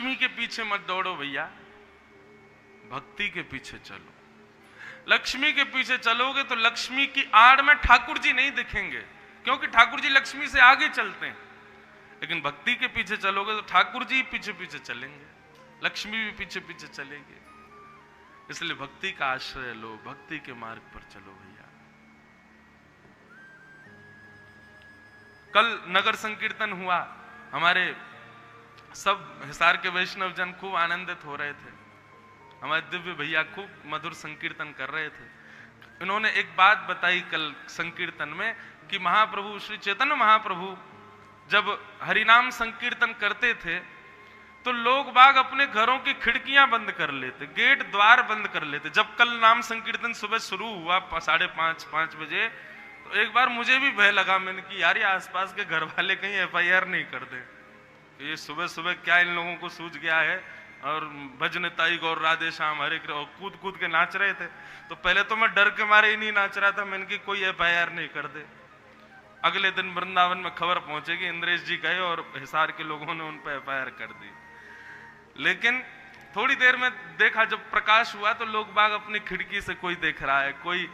लक्ष्मी के पीछे मत दौड़ो भैया, भक्ति के पीछे चलो। लक्ष्मी के पीछे चलोगे तो लक्ष्मी की आड़ में ठाकुर जी नहीं दिखेंगे, क्योंकि ठाकुर जी लक्ष्मी से आगे चलते हैं। लेकिन भक्ति के पीछे चलोगे तो ठाकुर जी पीछे पीछे चलेंगे, लक्ष्मी भी पीछे पीछे चलेगी। इसलिए भक्ति का आश्रय लो, भक्ति के मार्ग पर चलो भैया। कल नगर संकीर्तन हुआ, हमारे सब हिसार के वैष्णव जन खूब आनंदित हो रहे थे। हमारे दिव्य भैया खूब मधुर संकीर्तन कर रहे थे। इन्होंने एक बात बताई कल संकीर्तन में कि महाप्रभु श्री चैतन्य महाप्रभु जब हरिनाम संकीर्तन करते थे तो लोग बाग अपने घरों की खिड़कियां बंद कर लेते, गेट द्वार बंद कर लेते। जब कल नाम संकीर्तन सुबह शुरू हुआ 5:30 बजे, तो एक बार मुझे भी भय लगा। मैंने कि यार ये आसपास के घर वाले कहीं FIR नहीं कर दे, ये सुबह सुबह क्या इन लोगों को सूझ गया है। और भजन ताई गौर राधे श्याम हरे कृष्ण कूद कूद के नाच रहे थे। तो पहले तो मैं डर के मारे ही नहीं नाच रहा था, मैंने कि कोई FIR नहीं कर दे। अगले दिन वृंदावन में खबर पहुंचेगी, इंद्रेश जी गए और हिसार के लोगों ने उन पर FIR कर दी। लेकिन थोड़ी देर में देखा, जब प्रकाश हुआ तो लोग बाग अपनी खिड़की से कोई देख रहा है, कोई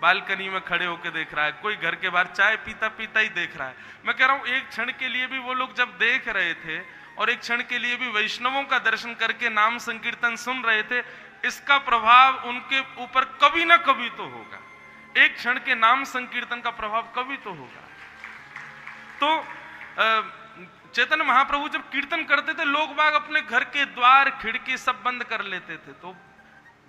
बालकनी में खड़े होकर देख रहा है, कोई घर के बाहर चाय पीता पीता ही देख रहा है। मैं कह रहा हूं एक क्षण के लिए भी वो लोग जब देख रहे थे और एक क्षण के लिए भी वैष्णवों का दर्शन करके नाम संकीर्तन सुन रहे थे, इसका प्रभाव उनके ऊपर कभी ना कभी तो होगा। एक क्षण के नाम संकीर्तन का प्रभाव कभी तो होगा। तो चैतन्य महाप्रभु जब कीर्तन करते थे, लोग बाग अपने घर के द्वार खिड़की सब बंद कर लेते थे। तो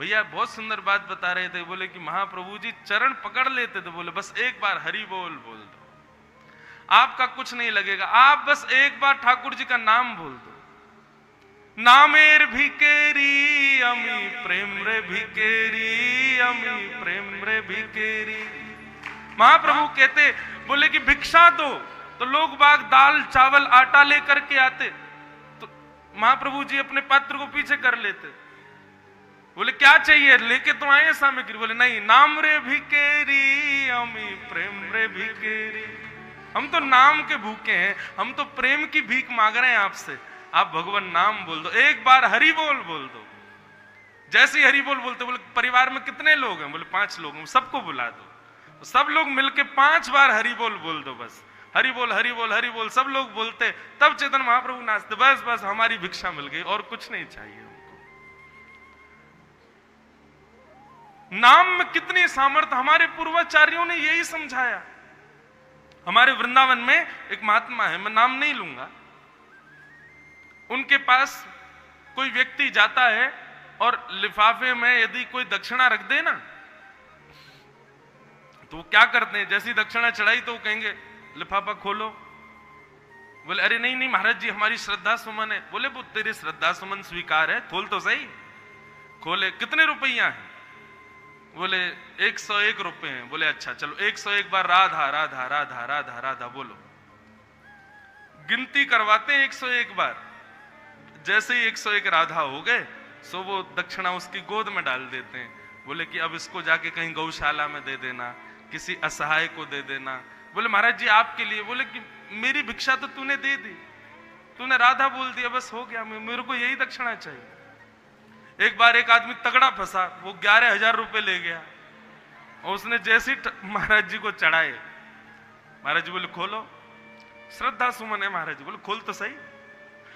भैया बहुत सुंदर बात बता रहे थे, बोले कि महाप्रभु जी चरण पकड़ लेते थे, बोले बस एक बार हरि बोल बोल दो, आपका कुछ नहीं लगेगा, आप बस एक बार ठाकुर जी का नाम बोल दो। नामेर भिकेरी अमी प्रेम रे भिकेरी, अमी प्रेम रे भिकेरी। महाप्रभु कहते, बोले कि भिक्षा दो, तो लोग बाग दाल चावल आटा लेकर के आते, तो महाप्रभु जी अपने पात्र को पीछे कर लेते। बोले क्या चाहिए, लेके तो आए सामग्री। बोले नहीं, नाम रे भिकेरी अमी प्रेम रे भिकेरी। हम तो नाम के भूखे हैं, हम तो प्रेम की भीख मांग रहे हैं आपसे। आप भगवान नाम बोल दो, एक बार हरि बोल बोल दो। जैसे ही हरि बोल बोलते, बोले परिवार में कितने लोग हैं, बोले 5 लोग हैं, सबको बुला दो। सब लोग मिलके 5 बार हरि बोल बोल दो, बस हरि बोल हरि बोल हरि बोल। सब लोग बोलते, तब चैतन्य महाप्रभु नाचते, बस बस हमारी भिक्षा मिल गई, और कुछ नहीं चाहिए हमको। नाम में कितनी सामर्थ्य, हमारे पूर्वाचार्यों ने यही समझाया। हमारे वृंदावन में एक महात्मा है, मैं नाम नहीं लूंगा, उनके पास कोई व्यक्ति जाता है और लिफाफे में यदि कोई दक्षिणा रख दे ना, तो वो क्या करते हैं, जैसी दक्षिणा चढ़ाई तो वो कहेंगे लिफाफा खोलो। बोले अरे नहीं नहीं महाराज जी, हमारी श्रद्धा सुमन है। बोले वो तेरी श्रद्धा सुमन स्वीकार है, खोल तो सही। खोले, कितने रुपया है? बोले 101 रुपए हैं। बोले अच्छा चलो 101 बार राधा राधा राधा राधा राधा बोलो। गिनती करवाते हैं 101 बार। जैसे ही 101 राधा हो गए, सो वो दक्षिणा उसकी गोद में डाल देते हैं। बोले कि अब इसको जाके कहीं गौशाला में दे देना, किसी असहाय को दे देना। बोले महाराज जी आपके लिए। बोले कि मेरी भिक्षा तो तूने दे दी, तूने राधा बोल दिया, बस हो गया, मेरे को यही दक्षिणा चाहिए। एक बार एक आदमी तगड़ा फंसा, वो 11,000 रुपए ले गया और उसने जैसे महाराज जी को चढ़ाए, महाराज जी बोले खोलो, श्रद्धा सुमन है। महाराज जी बोले खोल तो सही।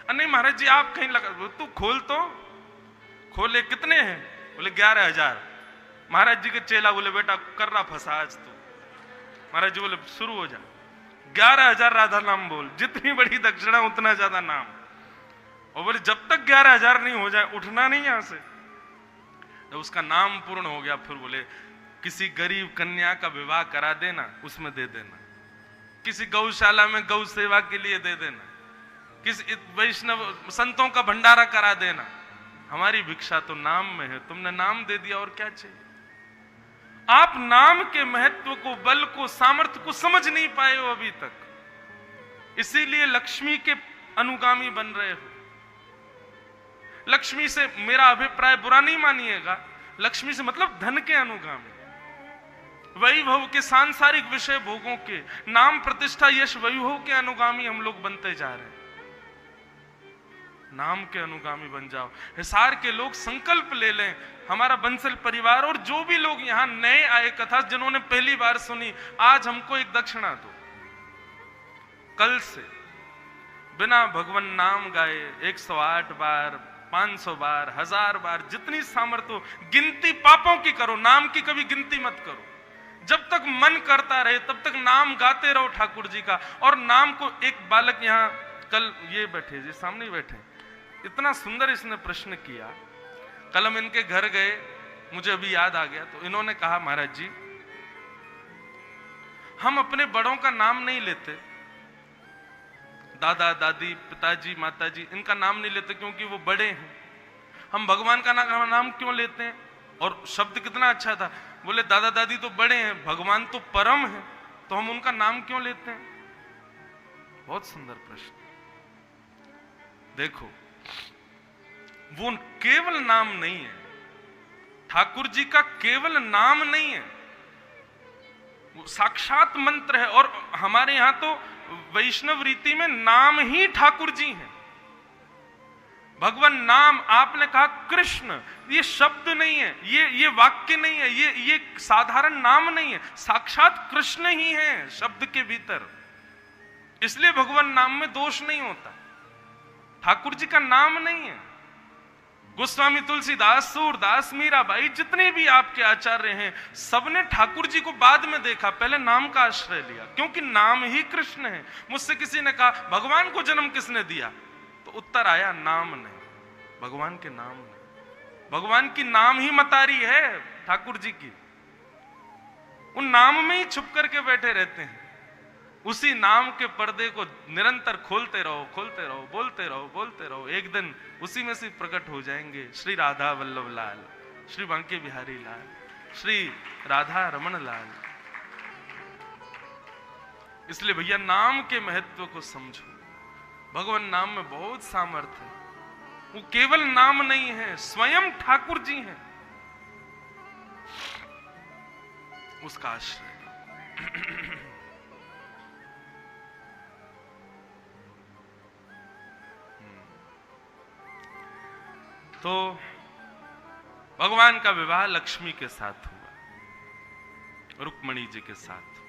नहीं महाराज जी आप कहीं लगा, तू खोल तो। खोले, कितने हैं? बोले 11,000। महाराज जी के चेला बोले बेटा कर रहा फंसा आज तो। महाराज जी बोले शुरू हो जा, 11,000 राधा नाम बोल, जितनी बड़ी दक्षिणा उतना ज्यादा नाम। और बोले जब तक 11,000 नहीं हो जाए उठना नहीं यहां से। जब उसका नाम पूर्ण हो गया, फिर बोले किसी गरीब कन्या का विवाह करा देना, उसमें दे देना, किसी गौशाला में गौ सेवा के लिए दे देना, किसी वैष्णव संतों का भंडारा करा देना। हमारी भिक्षा तो नाम में है, तुमने नाम दे दिया और क्या चाहिए। आप नाम के महत्व को, बल को, सामर्थ्य को समझ नहीं पाए हो अभी तक, इसीलिए लक्ष्मी के अनुगामी बन रहे हो। लक्ष्मी से, मेरा अभिप्राय बुरा नहीं मानिएगा, लक्ष्मी से मतलब धन के अनुगामी, वैभव के, सांसारिक विषय भोगों के, नाम प्रतिष्ठा यश वैभव के अनुगामी हम लोग बनते जा रहे हैं। नाम के अनुगामी बन जाओ। हिसार के लोग संकल्प ले लें, हमारा बंसल परिवार और जो भी लोग यहां नए आए कथा जिन्होंने पहली बार सुनी, आज हमको एक दक्षिणा दो। कल से बिना भगवान नाम गाए 108 बार, 500 बार, 1000 बार, जितनी सामर्थ्य हो, गिनती पापों की करो, नाम की कभी गिनती मत करो। जब तक मन करता रहे तब तक नाम गाते रहो ठाकुर जी का। और नाम को एक बालक यहाँ कल ये बैठे जी सामने बैठे, इतना सुंदर इसने प्रश्न किया। कल हम इनके घर गए, मुझे अभी याद आ गया, तो इन्होंने कहा महाराज जी हम अपने बड़ों का नाम नहीं लेते, दादा दादी पिताजी माताजी इनका नाम नहीं लेते क्योंकि वो बड़े हैं। हम भगवान का नाम क्यों लेते हैं? और शब्द कितना अच्छा था, बोले दादा दादी तो बड़े हैं, भगवान तो परम है, तो हम उनका नाम क्यों लेते हैं? बहुत सुंदर प्रश्न। देखो वो केवल नाम नहीं है, ठाकुर जी का केवल नाम नहीं है, वो साक्षात मंत्र है। और हमारे यहां तो वैष्णव रीति में नाम ही ठाकुर जी हैं। भगवान नाम, आपने कहा कृष्ण, ये शब्द नहीं है, ये वाक्य नहीं है, ये साधारण नाम नहीं है, साक्षात कृष्ण ही है शब्द के भीतर। इसलिए भगवान नाम में दोष नहीं होता, ठाकुर जी का नाम नहीं है। गोस्वामी तुलसीदास, सूरदास, मीराबाई, जितने भी आपके आचार्य हैं, सबने ठाकुर जी को बाद में देखा, पहले नाम का आश्रय लिया, क्योंकि नाम ही कृष्ण है। मुझसे किसी ने कहा भगवान को जन्म किसने दिया, तो उत्तर आया नाम ने, भगवान के नाम ने। भगवान की नाम ही मतारी है ठाकुर जी की, उन नाम में ही छुप करके बैठे रहते हैं। उसी नाम के पर्दे को निरंतर खोलते रहो, खोलते रहो, बोलते रहो, बोलते रहो, एक दिन उसी में से प्रकट हो जाएंगे श्री राधा वल्लभ लाल, श्री बांके बिहारी लाल, श्री राधा रमन लाल। इसलिए भैया नाम के महत्व को समझो। भगवान नाम में बहुत सामर्थ्य है, वो केवल नाम नहीं है, स्वयं ठाकुर जी हैं, उसका आश्रय। तो भगवान का विवाह लक्ष्मी के साथ हुआ, रुक्मणी जी के साथ।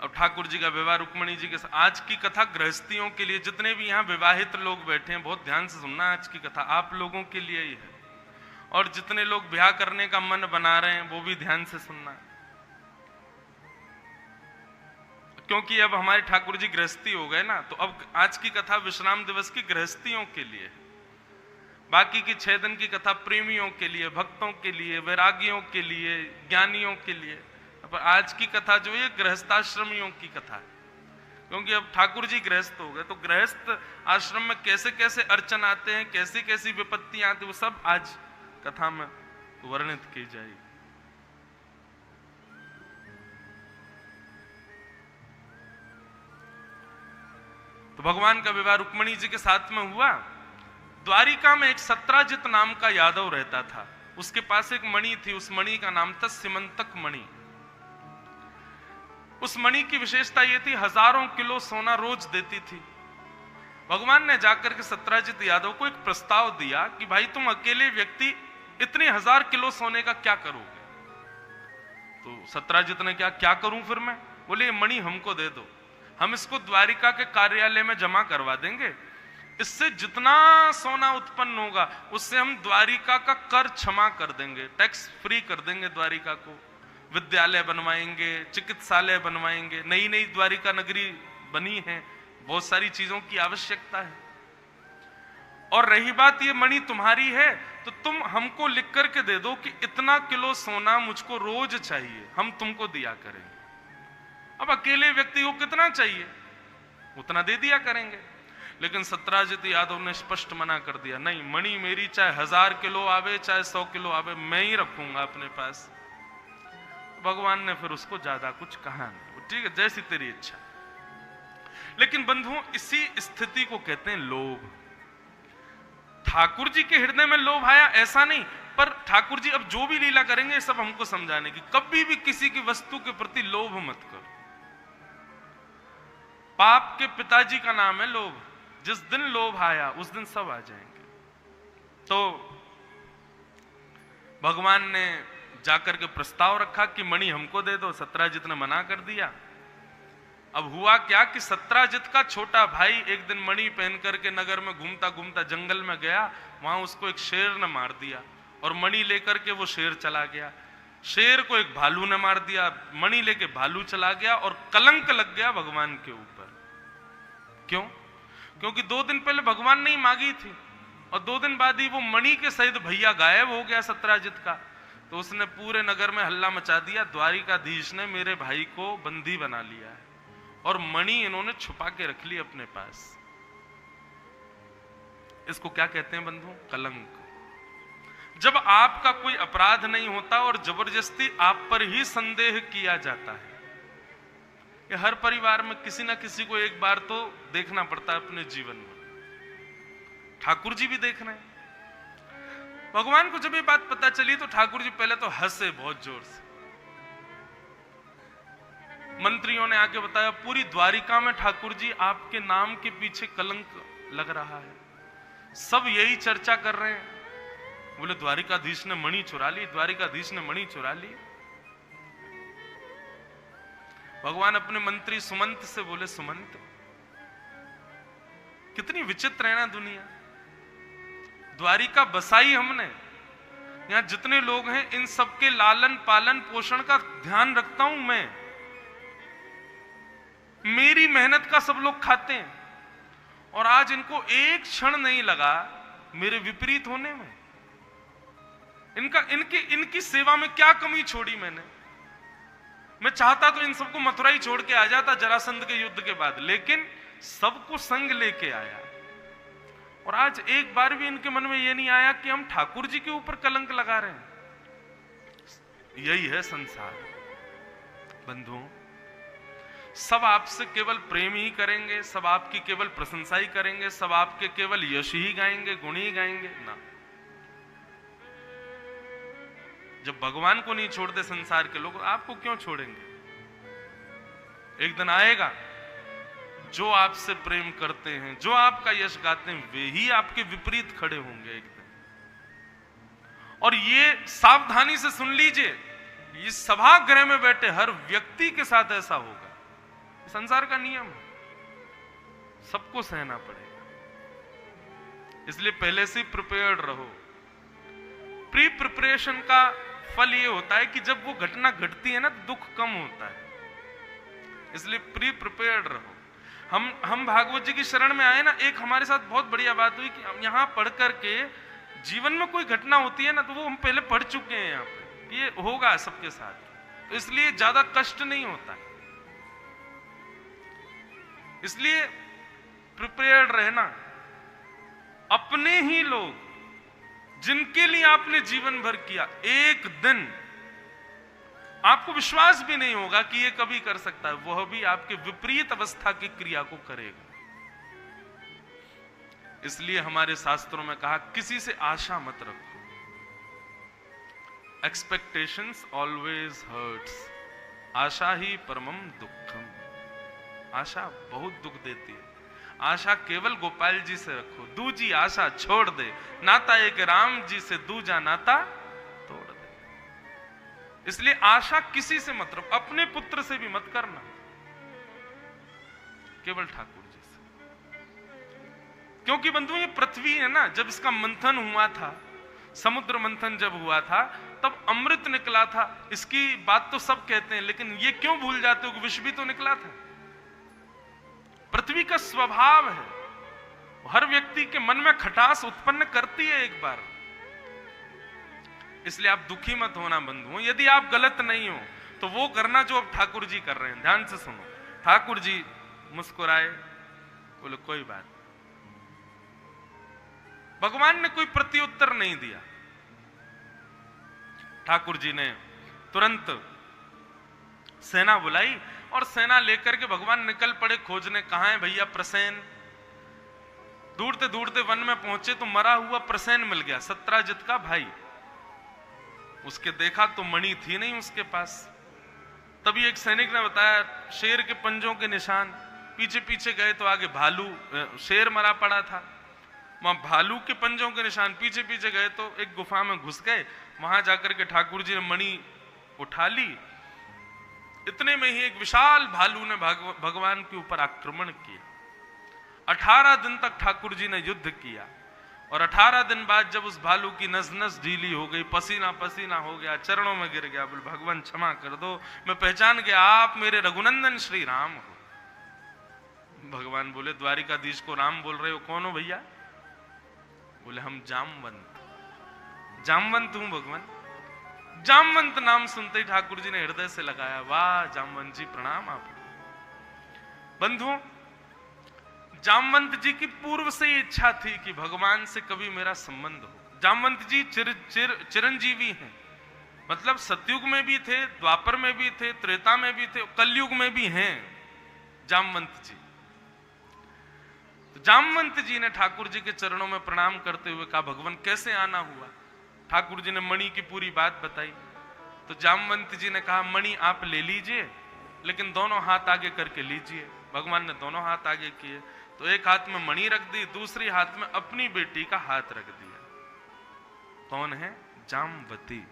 अब ठाकुर जी का विवाह रुक्मणी जी के साथ। आज की कथा गृहस्थियों के लिए, जितने भी यहाँ विवाहित लोग बैठे हैं, बहुत ध्यान से सुनना, आज की कथा आप लोगों के लिए ही है। और जितने लोग ब्याह करने का मन बना रहे हैं वो भी ध्यान से सुनना, क्योंकि अब हमारे ठाकुर जी गृहस्थी हो गए ना, तो अब आज की कथा विश्राम दिवस की गृहस्थियों के लिए, बाकी की 6 दिन की कथा प्रेमियों के लिए, भक्तों के लिए, वैरागियों के लिए, ज्ञानियों के लिए। पर आज की कथा जो है गृहस्थाश्रमियों की कथा है, क्योंकि अब ठाकुर जी गृहस्थ हो गए, तो गृहस्थ आश्रम में कैसे कैसे अर्चन आते हैं, कैसी कैसी विपत्तियां आती है, वो सब आज कथा में वर्णित की जाएगी। तो भगवान का विवाह रुक्मणी जी के साथ में हुआ। द्वारिका में एक सत्राजित नाम का यादव रहता था, उसके पास एक मणि थी, उस मणि का नाम था सिमंतक मणि। उस मणि की विशेषता यह थी, हजारों किलो सोना रोज देती थी। भगवान ने जाकर के सत्राजित यादव को एक प्रस्ताव दिया कि भाई तुम अकेले व्यक्ति इतने 1000 किलो सोने का क्या करोगे? तो सत्राजित ने क्या करूं फिर मैं? बोले ये मणि हमको दे दो, हम इसको द्वारिका के कार्यालय में जमा करवा देंगे, इससे जितना सोना उत्पन्न होगा उससे हम द्वारिका का कर क्षमा कर देंगे, टैक्स फ्री कर देंगे द्वारिका को, विद्यालय बनवाएंगे, चिकित्सालय बनवाएंगे, नई नई द्वारिका नगरी बनी है, बहुत सारी चीजों की आवश्यकता है। और रही बात ये मणि तुम्हारी है तो तुम हमको लिख करके दे दो कि इतना किलो सोना मुझको रोज चाहिए, हम तुमको दिया करेंगे। अब अकेले व्यक्ति को कितना चाहिए उतना दे दिया करेंगे, लेकिन सत्राजित यादव ने स्पष्ट मना कर दिया, नहीं, मणि मेरी चाहे 1000 किलो आवे चाहे 100 किलो आवे, मैं ही रखूंगा अपने पास। भगवान ने फिर उसको ज्यादा कुछ कहा नहीं, ठीक है जैसी तेरी इच्छा। लेकिन बंधुओं इसी स्थिति को कहते हैं लोभ। ठाकुर जी के हृदय में लोभ आया ऐसा नहीं, पर ठाकुर जी अब जो भी लीला करेंगे सब हमको समझाने की, कभी भी किसी की वस्तु के प्रति लोभ मत करो। पाप के पिताजी का नाम है लोभ। जिस दिन लोभ आया उस दिन सब आ जाएंगे। तो भगवान ने जाकर के प्रस्ताव रखा कि मणि हमको दे दो। सत्राजित ने मना कर दिया। अब हुआ क्या कि सत्राजित का छोटा भाई एक दिन मणि पहन करके नगर में घूमता घूमता जंगल में गया, वहां उसको एक शेर ने मार दिया और मणि लेकर के वो शेर चला गया। शेर को एक भालू ने मार दिया, मणि लेके भालू चला गया और कलंक लग गया भगवान के ऊपर। क्यों? क्योंकि 2 दिन पहले भगवान ने ही मांगी थी और 2 दिन बाद ही वो मणि के सहित भैया गायब हो गया सत्राजित का। तो उसने पूरे नगर में हल्ला मचा दिया, द्वारिकाधीश ने मेरे भाई को बंदी बना लिया है और मणि इन्होंने छुपा के रख ली अपने पास। इसको क्या कहते हैं बंधु? कलंक। जब आपका कोई अपराध नहीं होता और जबरदस्ती आप पर ही संदेह किया जाता है। ये हर परिवार में किसी ना किसी को एक बार तो देखना पड़ता है अपने जीवन में। ठाकुर जी भी देख रहे हैं। भगवान को जब ये बात पता चली तो ठाकुर जी पहले तो हंसे बहुत जोर से। मंत्रियों ने आके बताया पूरी द्वारिका में ठाकुर जी आपके नाम के पीछे कलंक लग रहा है, सब यही चर्चा कर रहे हैं। बोले द्वारिकाधीश ने मणि चुरा ली, द्वारिकाधीश ने मणि चुरा ली। भगवान अपने मंत्री सुमंत से बोले सुमंत, कितनी विचित्र है ना दुनिया। द्वारिका बसाई हमने, यहां जितने लोग हैं इन सबके लालन पालन पोषण का ध्यान रखता हूं मैं। मेरी मेहनत का सब लोग खाते हैं और आज इनको एक क्षण नहीं लगा मेरे विपरीत होने में। इनकी सेवा में क्या कमी छोड़ी मैंने? मैं चाहता तो इन सबको मथुरा ही छोड़ के आ जाता जरासंध के युद्ध के बाद, लेकिन सबको संग लेके आया। और आज एक बार भी इनके मन में यह नहीं आया कि हम ठाकुर जी के ऊपर कलंक लगा रहे हैं। यही है संसार बंधुओं। सब आपसे केवल प्रेम ही करेंगे, सब आपकी केवल प्रशंसा ही करेंगे, सब आपके केवल यश ही गाएंगे, गुण ही गाएंगे ना। जब भगवान को नहीं छोड़ते संसार के लोग, आपको क्यों छोड़ेंगे? एक दिन आएगा जो आपसे प्रेम करते हैं, जो आपका यश गाते हैं, वे ही आपके विपरीत खड़े होंगे एक दिन। और ये सावधानी से सुन लीजिए, इस सभागृह में बैठे हर व्यक्ति के साथ ऐसा होगा। संसार का नियम है, सबको सहना पड़ेगा। इसलिए पहले से प्रिपेयर्ड रहो। प्री प्रिपरेशन का फल ये होता है कि जब वो घटना घटती है ना तो दुख कम होता है। इसलिए प्री प्रिपेयर्ड रहो। हम भागवत जी की शरण में आए ना, एक हमारे साथ बहुत बढ़िया बात हुई कि हम यहां पढ़ करके जीवन में कोई घटना होती है ना तो वो हम पहले पढ़ चुके हैं यहाँ पे, ये होगा सबके साथ, तो इसलिए ज्यादा कष्ट नहीं होता है। इसलिए प्रिपेयर्ड रहना। अपने ही लोग जिनके लिए आपने जीवन भर किया, एक दिन आपको विश्वास भी नहीं होगा कि ये कभी कर सकता है, वह भी आपके विपरीत अवस्था की क्रिया को करेगा। इसलिए हमारे शास्त्रों में कहा किसी से आशा मत रखो। एक्सपेक्टेशंस ऑलवेज हर्ट्स, आशा ही परमम दुखम। आशा बहुत दुख देती है। आशा केवल गोपाल जी से रखो, दूजी आशा छोड़ दे। नाता एक राम जी से, दूजा नाता तोड़ दे। इसलिए आशा किसी से मत रखो, अपने पुत्र से भी मत करना, केवल ठाकुर जी से। क्योंकि बंधु ये पृथ्वी है ना, जब इसका मंथन हुआ था, समुद्र मंथन जब हुआ था तब अमृत निकला था। इसकी बात तो सब कहते हैं, लेकिन ये क्यों भूल जाते हो कि विष भी तो निकला था। पृथ्वी का स्वभाव है, हर व्यक्ति के मन में खटास उत्पन्न करती है एक बार। इसलिए आप दुखी मत होना बंधुओं। यदि आप गलत नहीं हो तो वो करना जो अब ठाकुर जी कर रहे हैं। ध्यान से सुनो। ठाकुर जी मुस्कुराए, बोले कोई बात। भगवान ने कोई प्रत्युत्तर नहीं दिया। ठाकुर जी ने तुरंत सेना बुलाई और सेना लेकर के भगवान निकल पड़े खोजने। कहां है भैया प्रसेन? दूरते दूरते वन में पहुंचे तो मरा हुआ प्रसेन मिल गया, सत्राजित का भाई। उसके देखा तो मणि थी नहीं उसके पास। तभी एक सैनिक ने बताया शेर के पंजों के निशान। पीछे पीछे गए तो आगे भालू शेर मरा पड़ा था, वहां भालू के पंजों के निशान। पीछे पीछे गए तो एक गुफा में घुस गए, वहां जाकर के ठाकुर जी ने मणि उठा ली। इतने में ही एक विशाल भालू ने भगवान के ऊपर आक्रमण किया। 18 दिन तक ठाकुर जी ने युद्ध किया और 18 दिन बाद जब उस भालू की नस नस ढीली हो गई, पसीना पसीना हो गया, चरणों में गिर गया, बोले भगवान क्षमा कर दो, मैं पहचान गया आप मेरे रघुनंदन श्री राम हो। भगवान बोले द्वारिकाधीश को राम बोल रहे हो, कौन हो भैया? बोले हम जामवंत। जामवंत हूं भगवान। जामवंत नाम सुनते ही ठाकुर जी ने हृदय से लगाया, वाह जामवंत जी प्रणाम आप। बंधुओं, जामवंत जी की पूर्व से ही इच्छा थी कि भगवान से कभी मेरा संबंध हो। जामवंत जी चिरंजीवी हैं, मतलब सतयुग में भी थे, द्वापर में भी थे, त्रेता में भी थे, कलयुग में भी हैं जामवंत जी। तो जामवंत जी ने ठाकुर जी के चरणों में प्रणाम करते हुए कहा, भगवान कैसे आना हुआ? ठाकुर जी ने मणि की पूरी बात बताई। तो जामवंत जी ने कहा, मणि आप ले लीजिए, लेकिन दोनों हाथ आगे करके लीजिए। भगवान ने दोनों हाथ आगे किए, तो एक हाथ में मणि रख दी, दूसरी हाथ में अपनी बेटी का हाथ रख दिया। कौन है? जामवती।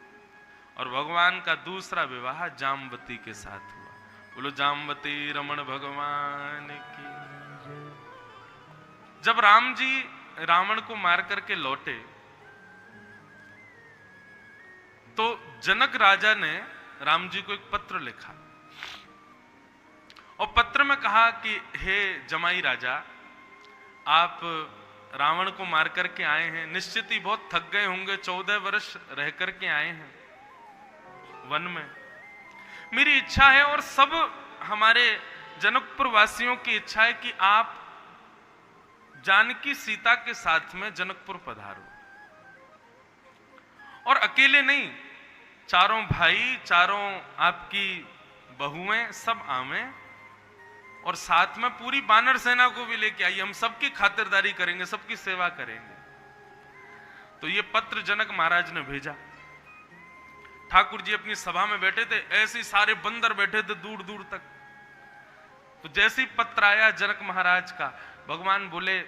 और भगवान का दूसरा विवाह जामवती के साथ हुआ। बोलो जामवती रमण भगवान की। जब राम जी रावण को मार करके लौटे तो जनक राजा ने राम जी को एक पत्र लिखा और पत्र में कहा कि हे जमाई राजा, आप रावण को मार करके आए हैं, निश्चित ही बहुत थक गए होंगे, 14 वर्ष रह करके आए हैं वन में। मेरी इच्छा है और सब हमारे जनकपुर वासियों की इच्छा है कि आप जानकी सीता के साथ में जनकपुर पधारो, और अकेले नहीं, चारों भाई, चारों आपकी बहुएं सब आवें, और साथ में पूरी बानर सेना को भी लेके आइए, हम सबकी खातिरदारी करेंगे, सबकी सेवा करेंगे। तो ये पत्र जनक महाराज ने भेजा। ठाकुर जी अपनी सभा में बैठे थे, ऐसे सारे बंदर बैठे थे दूर दूर तक। तो जैसे ही पत्र आया जनक महाराज का, भगवान बोले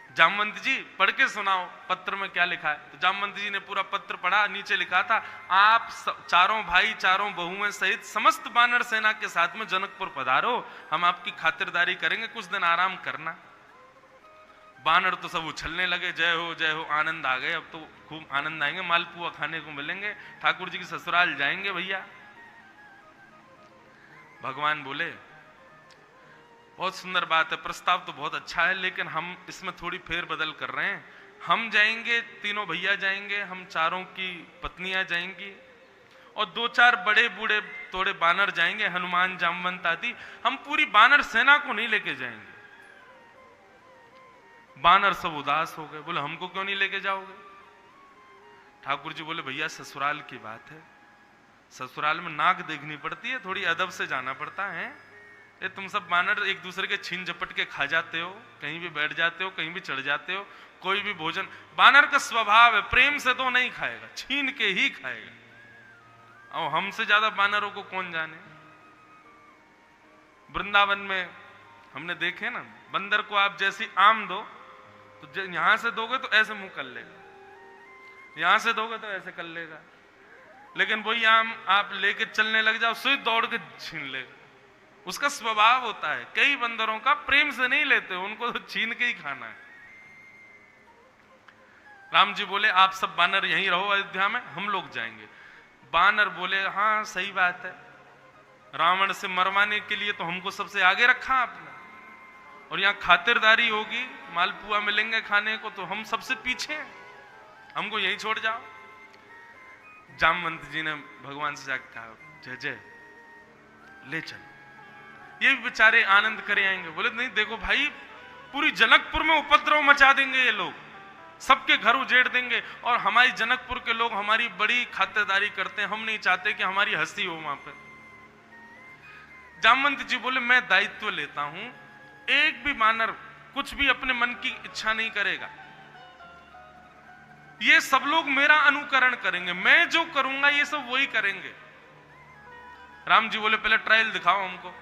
जामवंत जी पढ़ के सुनाओ पत्र में क्या लिखा है। तो जामवंत जी ने पूरा पत्र पढ़ा। नीचे लिखा था, आप चारों भाई, चारों बहुएं सहित समस्त बानर सेना के साथ में जनकपुर पधारो, हम आपकी खातिरदारी करेंगे, कुछ दिन आराम करना। बानर तो सब उछलने लगे, जय हो आनंद आ गए, अब तो खूब आनंद आएंगे, मालपुआ खाने को मिलेंगे, ठाकुर जी की ससुराल जाएंगे भैया। भगवान बोले बहुत सुंदर बात है, प्रस्ताव तो बहुत अच्छा है, लेकिन हम इसमें थोड़ी फेर बदल कर रहे हैं। हम जाएंगे, तीनों भैया जाएंगे, हम चारों की पत्नियां जाएंगी, और 2-4 बड़े बूढ़े थोड़े बानर जाएंगे, हनुमान जामवंत आदि। हम पूरी बानर सेना को नहीं लेके जाएंगे। बानर सब उदास हो गए, बोले हमको क्यों नहीं लेके जाओगे? ठाकुर जी बोले भैया ससुराल की बात है, ससुराल में नाक देखनी पड़ती है, थोड़ी अदब से जाना पड़ता है। ये तुम सब बानर एक दूसरे के छीन झपट के खा जाते हो, कहीं भी बैठ जाते हो, कहीं भी चढ़ जाते हो, कोई भी भोजन, बानर का स्वभाव है, प्रेम से तो नहीं खाएगा, छीन के ही खाएगा। और हमसे ज्यादा बानरों को कौन जाने। वृंदावन में हमने देखे ना, बंदर को आप जैसी आम दो तो यहां से दोगे तो ऐसे मुंह कर लेगा, यहां से दोगे तो ऐसे कर लेगा, लेकिन वही आम आप लेके चलने लग जाओ, सुई दौड़ के छीन लेगा। उसका स्वभाव होता है। कई बंदरों का प्रेम से नहीं लेते, उनको तो छीन के ही खाना है। राम जी बोले आप सब बानर यहीं रहो अयोध्या में, हम लोग जाएंगे। बानर बोले हाँ सही बात है, रावण से मरवाने के लिए तो हमको सबसे आगे रखा आपने, और यहाँ खातिरदारी होगी, मालपुआ मिलेंगे खाने को, तो हम सबसे पीछे हैं, हमको यहीं छोड़ जाओ। जामवंत जी ने भगवान से जाकर कहा जय जय ले चल, ये भी बेचारे आनंद करे आएंगे। बोले नहीं देखो भाई, पूरी जनकपुर में उपद्रव मचा देंगे ये लोग, सबके घर उजेड़ देंगे, और हमारी जनकपुर के लोग हमारी बड़ी खातिरदारी करते हैं, हम नहीं चाहते कि हमारी हंसी हो वहां पर। जामवंत जी बोले मैं दायित्व लेता हूं, एक भी बानर कुछ भी अपने मन की इच्छा नहीं करेगा, ये सब लोग मेरा अनुकरण करेंगे, मैं जो करूंगा ये सब वही करेंगे। राम जी बोले पहले ट्रायल दिखाओ हमको।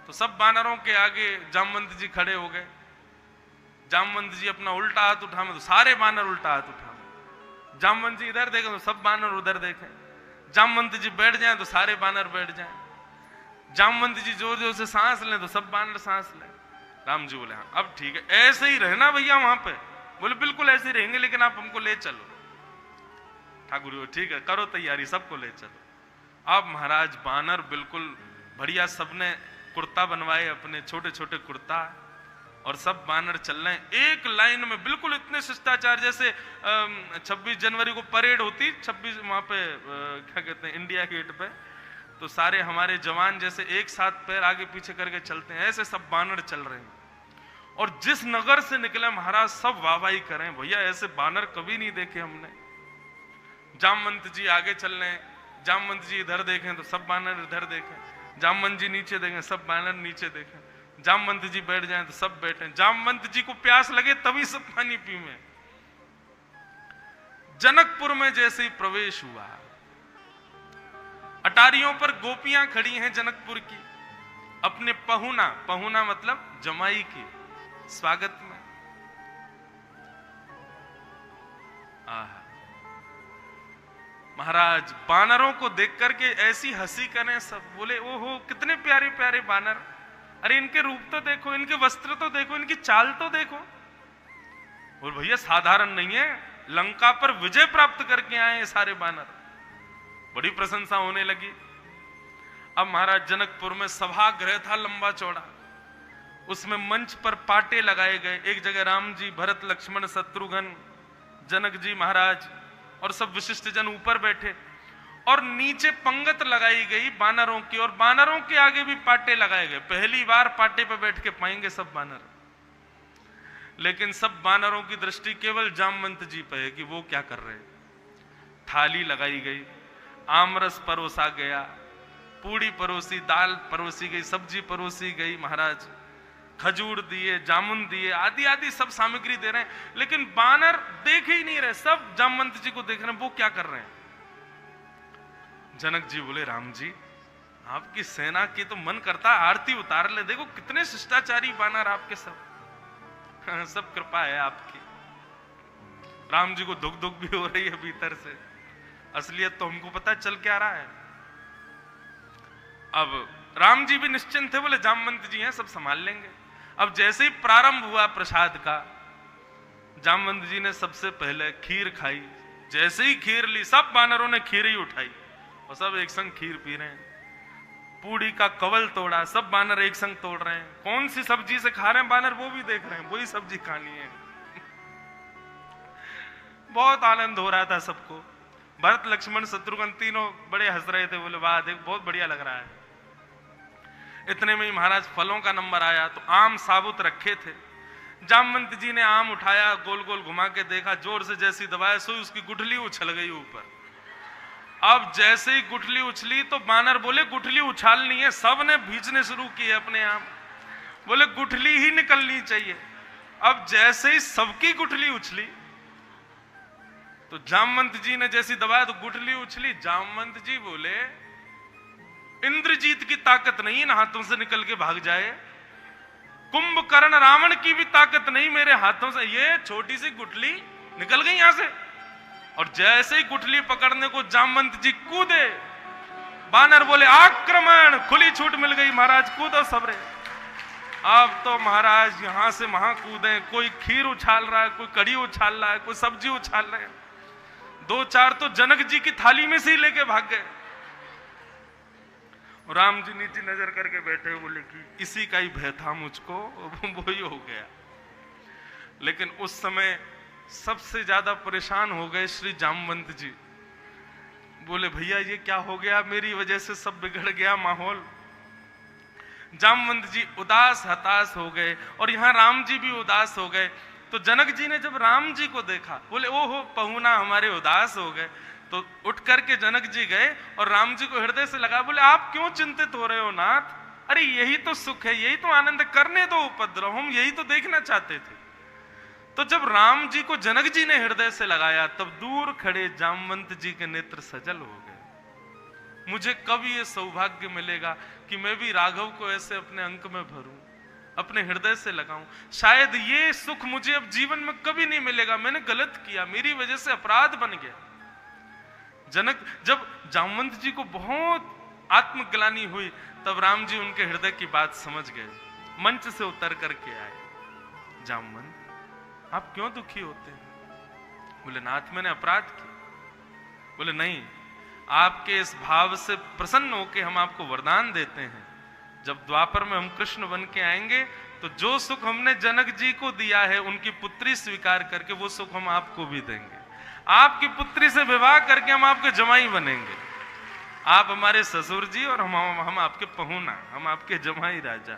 तो सब बानरों के आगे जामवंत जी खड़े हो गए। जामवंत जी अपना उल्टा हाथ उठाए तो सारे बानर उल्टा हाथ उठाए। जामवंत जी इधर देखें तो सब बानर उधर देखें। जामवंत जी बैठ जाएं तो सारे बानर बैठ जाएं। जामवंत जी जोर जोर से सांस लें तो सब बानर सांस लें। राम जी बोले हाँ अब ठीक है, ऐसे ही रहना भैया वहां पे। बोले बिल्कुल ऐसे ही रहेंगे, लेकिन आप हमको ले चलो। ठाकुर जी ठीक है, करो तैयारी, सबको ले चलो। अब महाराज बानर बिल्कुल बढ़िया, सबने कुर्ता बनवाए अपने, छोटे छोटे कुर्ता, और सब बानर चल रहे हैं एक लाइन में, बिल्कुल इतने शिष्टाचार जैसे 26 जनवरी को परेड होती 26 वहां पे क्या कहते हैं इंडिया गेट पे, तो सारे हमारे जवान जैसे एक साथ पैर आगे पीछे करके चलते हैं, ऐसे सब बानर चल रहे हैं। और जिस नगर से निकले महाराज सब वाहवाही करें, भैया ऐसे बानर कभी नहीं देखे हमने। जामवंत जी आगे चल रहे हैं, जामवंत जी इधर देखें तो सब बानर इधर देखें, जामवंत जी नीचे देखें सब बानर नीचे देखें, जामवंत जी बैठ जाएं तो सब बैठे। जामवंत जी को प्यास लगे तभी सब पानी पीवें। जनकपुर में जैसे ही प्रवेश हुआ, अटारियों पर गोपियां खड़ी हैं जनकपुर की, अपने पहुना, पहुना मतलब जमाई की स्वागत में। महाराज बानरों को देख करके ऐसी हंसी करें सब, बोले ओहो कितने प्यारे प्यारे बानर, अरे इनके रूप तो देखो, इनके वस्त्र तो देखो, इनकी चाल तो देखो। और भैया साधारण नहीं है, लंका पर विजय प्राप्त करके आए ये सारे बानर। बड़ी प्रशंसा होने लगी। अब महाराज जनकपुर में सभागृह था लंबा चौड़ा, उसमें मंच पर पाटे लगाए गए, एक जगह राम जी, भरत, लक्ष्मण, शत्रुघ्न, जनक जी महाराज और सब विशिष्ट जन ऊपर बैठे, और नीचे पंगत लगाई गई बानरों की, और बानरों के आगे भी पाटे लगाए गए। पहली बार पाटे पर बैठ के पाएंगे सब बानर, लेकिन सब बानरों की दृष्टि केवल जामवंत जी पे है कि वो क्या कर रहे हैं। थाली लगाई गई, आमरस परोसा गया, पूड़ी परोसी, दाल परोसी गई, सब्जी परोसी गई, महाराज खजूर दिए, जामुन दिए, आदि आदि सब सामग्री दे रहे हैं, लेकिन बानर देख ही नहीं रहे, सब जामवंत जी को देख रहे हैं वो क्या कर रहे हैं। जनक जी बोले राम जी आपकी सेना की तो मन करता आरती उतार ले, देखो कितने शिष्टाचारी बानर आपके सब। सब कृपा है आपकी। राम जी को दुख दुख भी हो रही है भीतर से, असलियत तो हमको पता चल क्या रहा है। अब राम जी भी निश्चिंत थे, बोले जामवंत जी हैं सब संभाल लेंगे। अब जैसे ही प्रारंभ हुआ प्रसाद का, जामवंत जी ने सबसे पहले खीर खाई। जैसे ही खीर ली सब बानरों ने खीर ही उठाई और सब एक संग खीर पी रहे हैं। पूड़ी का कवल तोड़ा, सब बानर एक संग तोड़ रहे हैं। कौन सी सब्जी से खा रहे हैं बानर वो भी देख रहे हैं, वही सब्जी खानी है। बहुत आनंद हो रहा था सबको। भरत, लक्ष्मण, शत्रुघ्न तीनों बड़े हंस रहे थे, बोले वाह देख बहुत बढ़िया लग रहा है। इतने में ही महाराज फलों का नंबर आया तो आम साबुत रखे थे। जामवंत जी ने आम उठाया, गोल गोल घुमा के देखा, जोर से जैसी दबाया सो उसकी गुठली उछल गई ऊपर। अब जैसे ही गुठली उछली तो बानर बोले गुठली उछालनी है, सब ने भींचने शुरू किए अपने आम, बोले गुठली ही निकलनी चाहिए। अब जैसे ही सबकी गुठली उछली तो जामवंत जी ने जैसी दबाया तो गुठली उछली। जामवंत जी बोले इंद्रजीत की ताकत नहीं इन हाथों से निकल के भाग जाए, कुंभकर्ण रावण की भी ताकत नहीं मेरे हाथों से, ये छोटी सी गुठली निकल गई यहां से। और जैसे ही गुठली पकड़ने को जामवंत जी कूदे, बानर बोले आक्रमण, खुली छूट मिल गई महाराज, कूदो सबरे। अब तो महाराज यहां से वहां कूदे, कोई खीर उछाल रहा है, कोई कड़ी उछाल रहा है, कोई सब्जी उछाल रहे हैं। दो चार तो जनक जी की थाली में से ही लेके भाग गए। राम जी नीचे नजर करके बैठे, बोले कि इसी का ही भय था मुझको, वो ही हो गया। लेकिन उस समय सबसे ज्यादा परेशान हो गए श्री जामवंत जी। बोले भैया ये क्या हो गया, मेरी वजह से सब बिगड़ गया माहौल। जामवंत जी उदास हताश हो गए और यहां राम जी भी उदास हो गए। तो जनक जी ने जब राम जी को देखा, बोले ओहो पहुना हमारे उदास हो गए। तो उठ करके जनक जी गए और राम जी को हृदय से लगा, बोले आप क्यों चिंतित हो रहे हो नाथ, अरे यही तो सुख है, यही तो आनंद, करने दो उपद्रव, हम यही तो देखना चाहते थे। तो जब राम जी को जनक जी ने हृदय से लगाया तब दूर खड़े जामवंत जी के नेत्र सजल हो गए। मुझे कब ये सौभाग्य मिलेगा कि मैं भी राघव को ऐसे अपने अंक में भरूं, अपने हृदय से लगाऊं। शायद ये सुख मुझे अब जीवन में कभी नहीं मिलेगा, मैंने गलत किया, मेरी वजह से अपराध बन गया। जनक, जब जामवंत जी को बहुत आत्मग्लानि हुई, तब राम जी उनके हृदय की बात समझ गए, मंच से उतर करके आए। जामवंत, आप क्यों दुखी होते हैं? बोले, नाथ मैंने अपराध किया। बोले, नहीं, आपके इस भाव से प्रसन्न होकर हम आपको वरदान देते हैं, जब द्वापर में हम कृष्ण बन के आएंगे तो जो सुख हमने जनक जी को दिया है, उनकी पुत्री स्वीकार करके वो सुख हम आपको भी देंगे। आपकी पुत्री से विवाह करके हम आपके जमाई बनेंगे, आप हमारे ससुर जी और हम आपके पहुना, हम आपके जमाई राजा।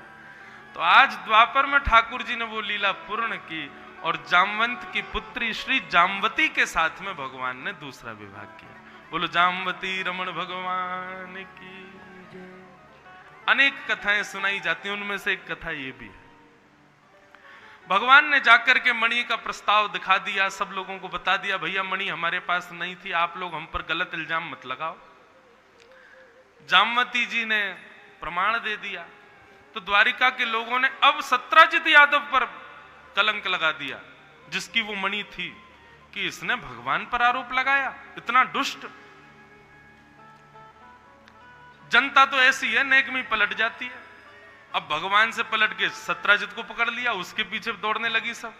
तो आज द्वापर में ठाकुर जी ने वो लीला पूर्ण की और जामवंत की पुत्री श्री जामवती के साथ में भगवान ने दूसरा विवाह किया। बोलो जामवती रमण भगवान की जय। अनेक कथाएं सुनाई जाती हैं, उनमें से एक कथा ये भी है। भगवान ने जाकर के मणि का प्रस्ताव दिखा दिया, सब लोगों को बता दिया, भैया मणि हमारे पास नहीं थी, आप लोग हम पर गलत इल्जाम मत लगाओ। जामवती जी ने प्रमाण दे दिया, तो द्वारिका के लोगों ने अब सत्राजित यादव पर कलंक लगा दिया, जिसकी वो मणि थी, कि इसने भगवान पर आरोप लगाया, इतना दुष्ट। जनता तो ऐसी है, नेक में पलट जाती है। अब भगवान से पलट के सत्राजित को पकड़ लिया, उसके पीछे दौड़ने लगी सब।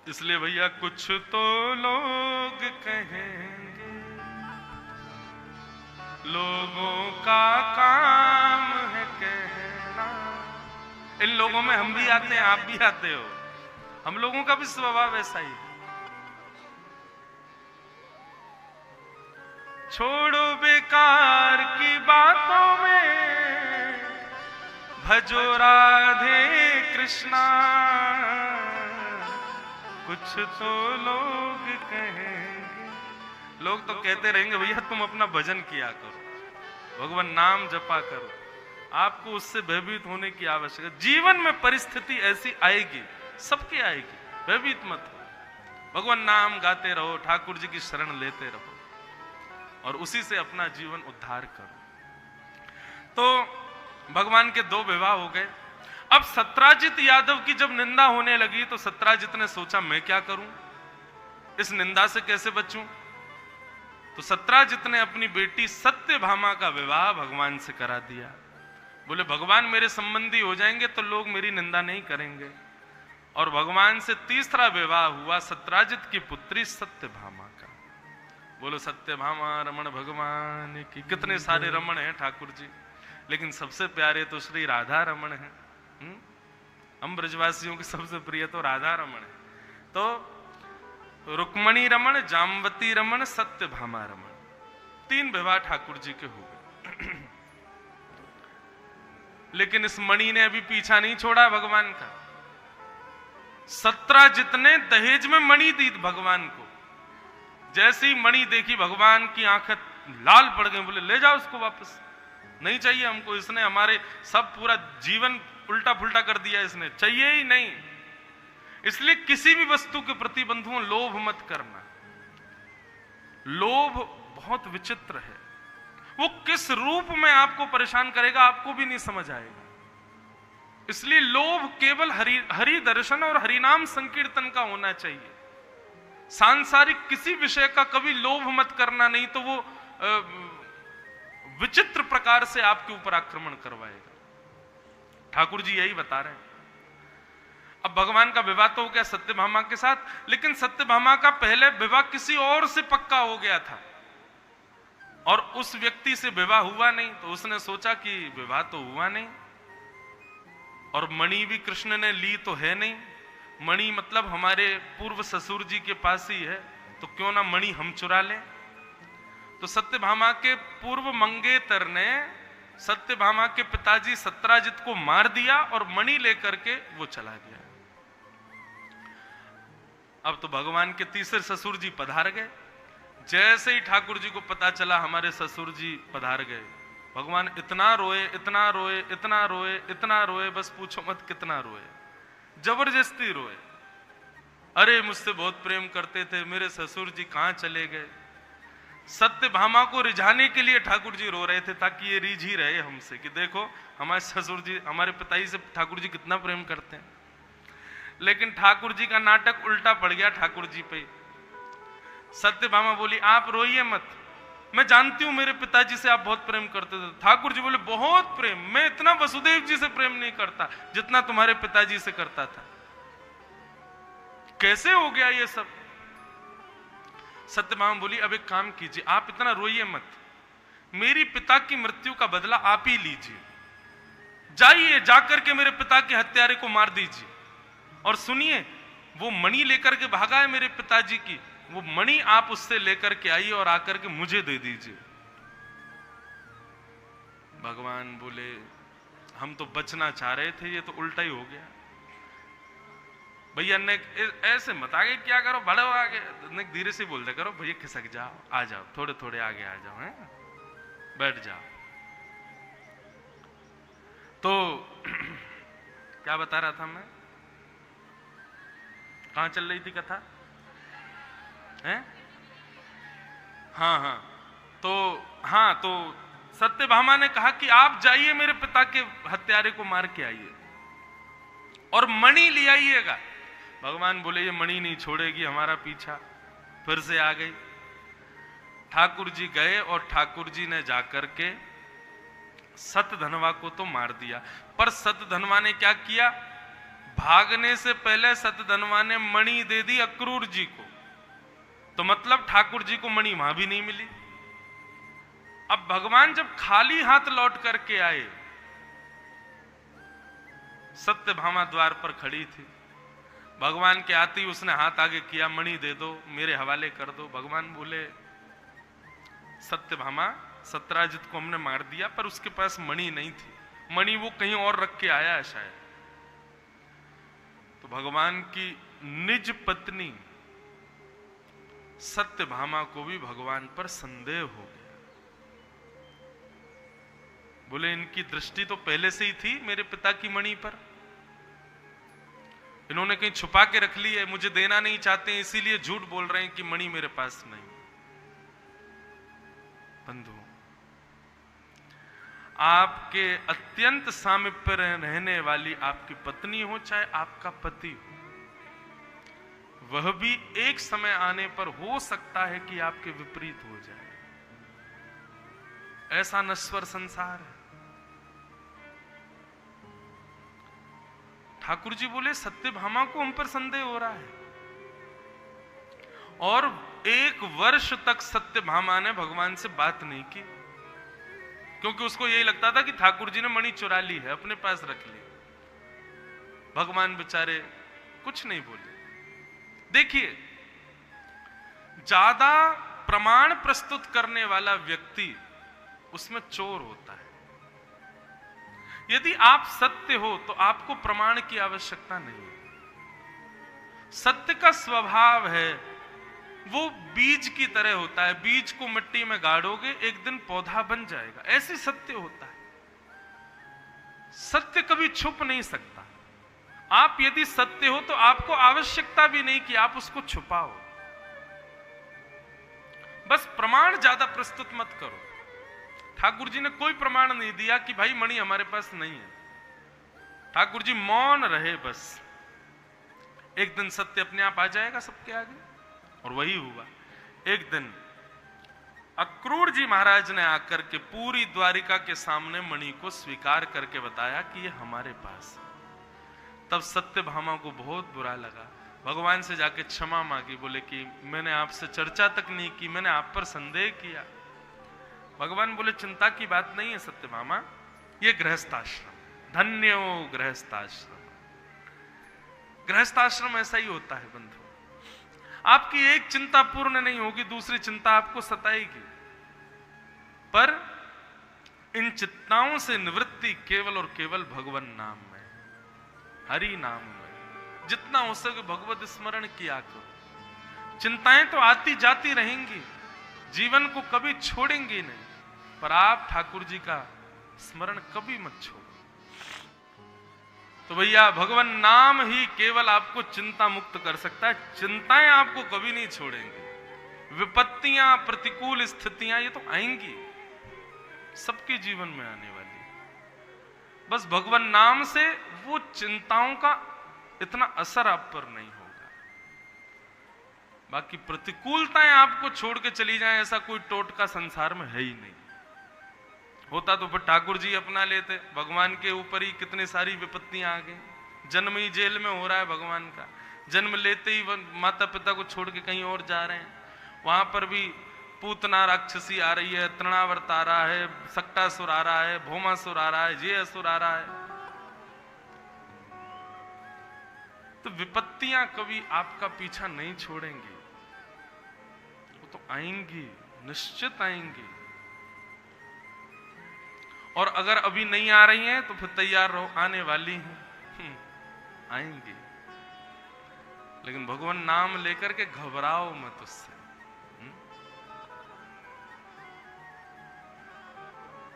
इसलिए भैया कुछ तो लोग कहेंगे, लोगों का काम है कहना। इन लोगों में हम भी आते हैं, आप भी आते हो, हम लोगों का भी स्वभाव ऐसा ही है। छोड़ो बेकार की बातों में, भजो राधे कृष्णा। कुछ तो लोग कहेंगे, लोग तो कहते रहेंगे भैया तुम अपना भजन किया करो, भगवान नाम जपा करो, आपको उससे भयभीत होने की आवश्यकता। जीवन में परिस्थिति ऐसी आएगी, सबकी आएगी, भयभीत मत हो। भगवान नाम गाते रहो, ठाकुर जी की शरण लेते रहो और उसी से अपना जीवन उद्धार करो। तो भगवान के दो विवाह हो गए। अब सत्राजित यादव की जब निंदा होने लगी तो सत्राजित ने सोचा मैं क्या करूं, इस निंदा से कैसे बचूं। तो सत्राजित ने अपनी बेटी सत्यभामा का विवाह भगवान से करा दिया। बोले भगवान मेरे संबंधी हो जाएंगे तो लोग मेरी निंदा नहीं करेंगे। और भगवान से तीसरा विवाह हुआ सत्राजित की पुत्री सत्यभामा का। बोलो सत्यभामा रमण भगवान की। कितने सारे रमण हैं ठाकुर जी, लेकिन सबसे प्यारे तो श्री राधा रमण हैं। हम ब्रजवासियों की सबसे प्रिय तो राधा रमण है। तो रुक्मणी रमण, जामवती रमण, सत्यभामा रमण, तीन विवाह ठाकुर जी के हो गए। लेकिन इस मणि ने अभी पीछा नहीं छोड़ा भगवान का। सत्राजित ने दहेज में मणि दी भगवान को। जैसे ही मणि देखी भगवान की आंखें लाल पड़ गई, बोले ले जाओ उसको वापस, नहीं चाहिए हमको, इसने हमारे सब पूरा जीवन उल्टा फुल्टा कर दिया, इसने चाहिए ही नहीं। इसलिए किसी भी वस्तु के प्रति बंधुओं लोभ मत करना। लोभ बहुत विचित्र है, वो किस रूप में आपको परेशान करेगा आपको भी नहीं समझ आएगा। इसलिए लोभ केवल हरि दर्शन और हरिनाम संकीर्तन का होना चाहिए। सांसारिक किसी विषय का कभी लोभ मत करना, नहीं तो वो विचित्र प्रकार से आपके ऊपर आक्रमण करवाएगा। ठाकुर जी यही बता रहे हैं। अब भगवान का विवाह तो हो गया सत्यभामा के साथ, लेकिन सत्यभामा का पहले विवाह किसी और से पक्का हो गया था और उस व्यक्ति से विवाह हुआ नहीं। तो उसने सोचा कि विवाह तो हुआ नहीं और मणि भी कृष्ण ने ली तो है नहीं, मणि मतलब हमारे पूर्व ससुर जी के पास ही है, तो क्यों ना मणि हम चुरा लें। तो सत्यभामा के पूर्व मंगेतर ने सत्यभामा के पिताजी सत्राजित को मार दिया और मणि लेकर के वो चला गया। अब तो भगवान के तीसरे ससुर जी पधार गए। जैसे ही ठाकुर जी को पता चला हमारे ससुर जी पधार गए, भगवान इतना रोए, इतना रोए, इतना रोए, इतना रोए, बस पूछो मत कितना रोए, जबरदस्ती रोए। अरे मुझसे बहुत प्रेम करते थे, मेरे ससुर जी कहां चले गए। सत्यभामा को रिझाने के लिए ठाकुर जी रो रहे थे ताकि ये रीझ ही रहे हमसे कि देखो हमारे ससुर जी, हमारे पिताजी से ठाकुर जी कितना प्रेम करते हैं। लेकिन ठाकुर जी का नाटक उल्टा पड़ गया ठाकुर जी पे। सत्यभामा बोली आप रोइए मत, मैं जानती हूं मेरे पिताजी से आप बहुत प्रेम करते थे। ठाकुर जी बोले बहुत प्रेम, मैं इतना वसुदेव जी से प्रेम नहीं करता जितना तुम्हारे पिताजी से करता था। कैसे हो गया ये सब? सत्यभामा बोली अब एक काम कीजिए, आप इतना रोइए मत, मेरी पिता की मृत्यु का बदला आप ही लीजिए। जाइए, जाकर के मेरे पिता के हत्यारे को मार दीजिए। और सुनिए, वो मणि लेकर के भागा है मेरे पिताजी की, वो मणि आप उससे लेकर के आइए और आकर के मुझे दे दीजिए। भगवान बोले हम तो बचना चाह रहे थे, ये तो उल्टा ही हो गया। भैया ने ऐसे मत आगे क्या करो, बढ़ो आगे, धीरे से बोल दे करो, भैया खिसक जाओ, आ जाओ, थोड़े थोड़े आगे आ जाओ, हैं बैठ जाओ। तो क्या बता रहा था मैं, कहां चल रही थी कथा? हैं? हाँ, तो सत्यभामा ने कहा कि आप जाइए मेरे पिता के हत्यारे को मार के आइए और मणि ले आइएगा। भगवान बोले ये मणि नहीं छोड़ेगी हमारा पीछा। फिर से आ गई। ठाकुर जी गए और ठाकुर जी ने जाकर के सतधनवा को तो मार दिया, पर सतधनवा ने क्या किया, भागने से पहले सतधनवा ने मणि दे दी अक्रूर जी को। तो मतलब ठाकुर जी को मणि वहां भी नहीं मिली। अब भगवान जब खाली हाथ लौट करके आए, सत्यभामा द्वार पर खड़ी थी। भगवान के आते ही उसने हाथ आगे किया, मणि दे दो, मेरे हवाले कर दो। भगवान बोले सत्यभामा, सत्राजित को हमने मार दिया पर उसके पास मणि नहीं थी, मणि वो कहीं और रख के आया है शायद। तो भगवान की निज पत्नी सत्यभामा को भी भगवान पर संदेह हो गया। बोले इनकी दृष्टि तो पहले से ही थी मेरे पिता की मणि पर, इन्होंने कहीं छुपा के रख ली है, मुझे देना नहीं चाहते इसीलिए झूठ बोल रहे हैं कि मणि मेरे पास नहीं। बंधु, आपके अत्यंत सामीप्य रहने वाली आपकी पत्नी हो चाहे आपका पति हो, वह भी एक समय आने पर हो सकता है कि आपके विपरीत हो जाए। ऐसा नश्वर संसार है। ठाकुर जी बोले सत्यभामा को हम पर संदेह हो रहा है। और 1 वर्ष तक सत्यभामा ने भगवान से बात नहीं की, क्योंकि उसको यही लगता था कि ठाकुर जी ने मणि चुरा ली है, अपने पास रख ली। भगवान बेचारे कुछ नहीं बोले। देखिए, ज्यादा प्रमाण प्रस्तुत करने वाला व्यक्ति उसमें चोर होता है। यदि आप सत्य हो तो आपको प्रमाण की आवश्यकता नहीं है। सत्य का स्वभाव है, वो बीज की तरह होता है, बीज को मिट्टी में गाड़ोगे एक दिन पौधा बन जाएगा, ऐसे सत्य होता है। सत्य कभी छुप नहीं सकता। आप यदि सत्य हो तो आपको आवश्यकता भी नहीं कि आप उसको छुपाओ। बस प्रमाण ज्यादा प्रस्तुत मत करो। ठाकुर जी ने कोई प्रमाण नहीं दिया कि भाई मणि हमारे पास नहीं है। ठाकुर जी मौन रहे बस। एक दिन सत्य अपने आप आ जाएगा सबके आगे, और वही हुआ। एक दिन अक्रूर जी महाराज ने आकर के पूरी द्वारिका के सामने मणि को स्वीकार करके बताया कि ये हमारे पास है। तब सत्यभामा को बहुत बुरा लगा, भगवान से जाके क्षमा मांगी, बोले कि मैंने आपसे चर्चा तक नहीं की, मैंने आप पर संदेह किया। भगवान बोले चिंता की बात नहीं है सत्यभामा, ये गृहस्थाश्रम, धन्य हो गृहस्थाश्रम। गृहस्थाश्रम ऐसा ही होता है बंधु। आपकी एक चिंता पूर्ण नहीं होगी, दूसरी चिंता आपको सताएगी, पर इन चिंताओं से निवृत्ति केवल और केवल भगवान नाम में, हरि नाम में। जितना हो सके भगवत स्मरण किया करो। चिंताएं तो आती जाती रहेंगी, जीवन को कभी छोड़ेंगे नहीं, पर आप ठाकुर जी का स्मरण कभी मत छोड़ो। तो भैया भगवान नाम ही केवल आपको चिंता मुक्त कर सकता है, चिंताएं आपको कभी नहीं छोड़ेंगे। विपत्तियां, प्रतिकूल स्थितियां ये तो आएंगी, सबके जीवन में आने वाली। बस भगवान नाम से वो चिंताओं का इतना असर आप पर नहीं होगा। बाकी प्रतिकूलताएं आपको छोड़ के चली जाएं, ऐसा कोई टोटका संसार में है ही नहीं। होता तो फिर ठाकुर जी अपना लेते, भगवान के ऊपर ही कितनी सारी विपत्तियां आ गई। जन्म ही जेल में हो रहा है भगवान का, जन्म लेते ही माता पिता को छोड़ के कहीं और जा रहे हैं। वहां पर भी पूतना राक्षसी आ रही है, तृणावर्त आ रहा है, सक्टासुर आ रहा है, भौमासुर आ रहा है, ये असुर आ रहा है। तो विपत्तियां कभी आपका पीछा नहीं छोड़ेंगी, वो तो आएंगी, निश्चित आएंगी। और अगर अभी नहीं आ रही हैं तो फिर तैयार रहो, आने वाली हैं, आएंगी। लेकिन भगवान नाम लेकर के घबराओ मत उससे।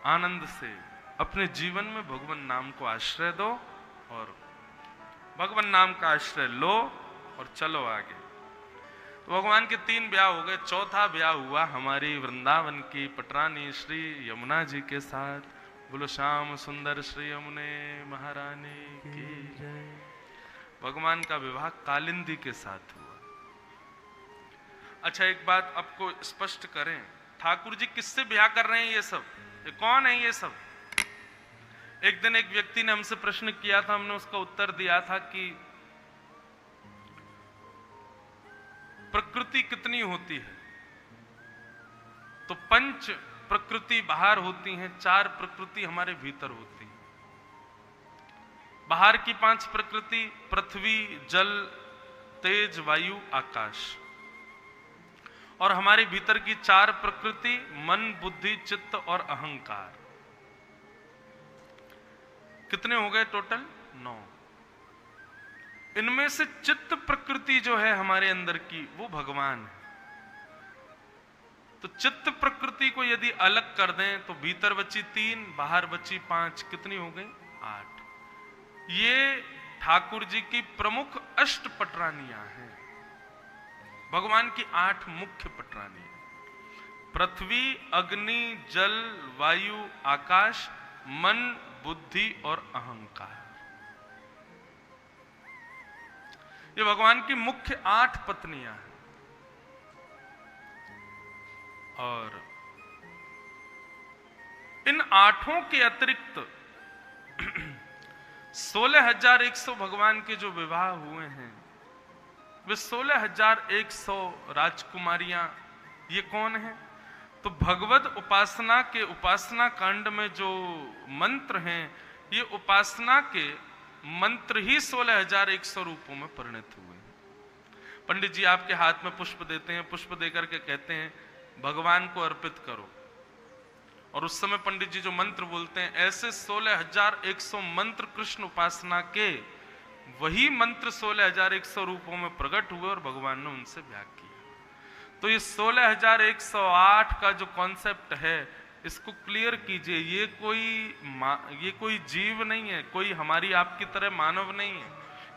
आनंद से अपने जीवन में भगवान नाम को आश्रय दो और भगवान नाम का आश्रय लो और चलो आगे। तो भगवान के 3 ब्याह हो गए, चौथा ब्याह हुआ हमारी वृंदावन की पटरानी श्री यमुना जी के साथ। बोलो श्याम सुंदर श्री यमुने महारानी की जय। भगवान का विवाह कालिंदी के साथ हुआ। अच्छा, एक बात आपको स्पष्ट करें, ठाकुर जी किससे ब्याह कर रहे हैं? ये सब ये कौन है? ये सब एक दिन एक व्यक्ति ने हमसे प्रश्न किया था, हमने उसका उत्तर दिया था कि प्रकृति कितनी होती है? तो 5 प्रकृति बाहर होती हैं, 4 प्रकृति हमारे भीतर होती हैं। बाहर की 5 प्रकृति पृथ्वी, जल, तेज, वायु, आकाश। और हमारे भीतर की 4 प्रकृति मन, बुद्धि, चित्त और अहंकार। कितने हो गए टोटल? 9। इनमें से चित्त प्रकृति जो है हमारे अंदर की, वो भगवान है। तो चित्त प्रकृति को यदि अलग कर दें तो भीतर बची 3, बाहर बची 5, कितनी हो गई? 8। ये ठाकुर जी की प्रमुख अष्ट पटरानियां हैं। भगवान की 8 मुख्य पटरानियां: पृथ्वी, अग्नि, जल, वायु, आकाश, मन, बुद्धि और अहंकार। ये भगवान की मुख्य 8 पत्नियां हैं। और इन 8 के अतिरिक्त 16,100 भगवान के जो विवाह हुए हैं, वे 16,100 राजकुमारियां। ये कौन है? तो भगवत उपासना के उपासना कांड में जो मंत्र हैं, ये उपासना के मंत्र ही 16,100 रूपों में परिणत हुए हैं। पंडित जी आपके हाथ में पुष्प देते हैं, पुष्प देकर के कहते हैं भगवान को अर्पित करो, और उस समय पंडित जी जो मंत्र बोलते हैं, ऐसे 16,100 मंत्र कृष्ण उपासना के वही मंत्र 16,100 रूपों में प्रकट हुए और भगवान ने उनसे ब्याह किया। तो ये 16,108 का जो कॉन्सेप्ट है, इसको क्लियर कीजिए। ये कोई जीव नहीं है, कोई हमारी आपकी तरह मानव नहीं है।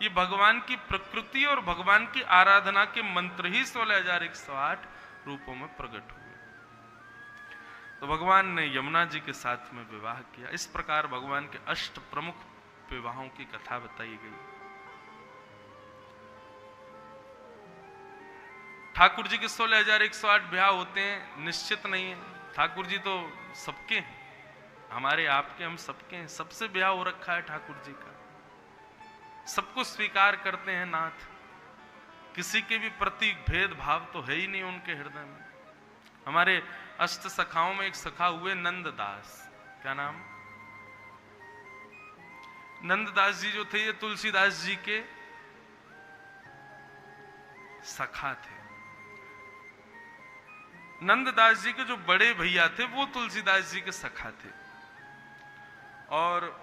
ये भगवान की प्रकृति और भगवान की आराधना के मंत्र ही 16,108 रूपों में प्रकट हुए। तो भगवान ने यमुना जी के साथ में विवाह किया। इस प्रकार भगवान के अष्ट प्रमुख विवाहों की कथा बताई गई। ठाकुर जी के 16,108 ब्याह होते हैं, निश्चित नहीं है। ठाकुर जी तो सबके हैं, हमारे आपके, हम सबके हैं। सबसे ब्याह हो रखा है ठाकुर जी का। सबको स्वीकार करते हैं नाथ। किसी के भी प्रति भेदभाव तो है ही नहीं उनके हृदय में। हमारे अष्ट सखाओं में एक सखा हुए नंददास। क्या नाम? नंददास जी जो थे, ये तुलसीदास जी के सखा थे। नंददास जी के जो बड़े भैया थे, वो तुलसीदास जी के सखा थे। और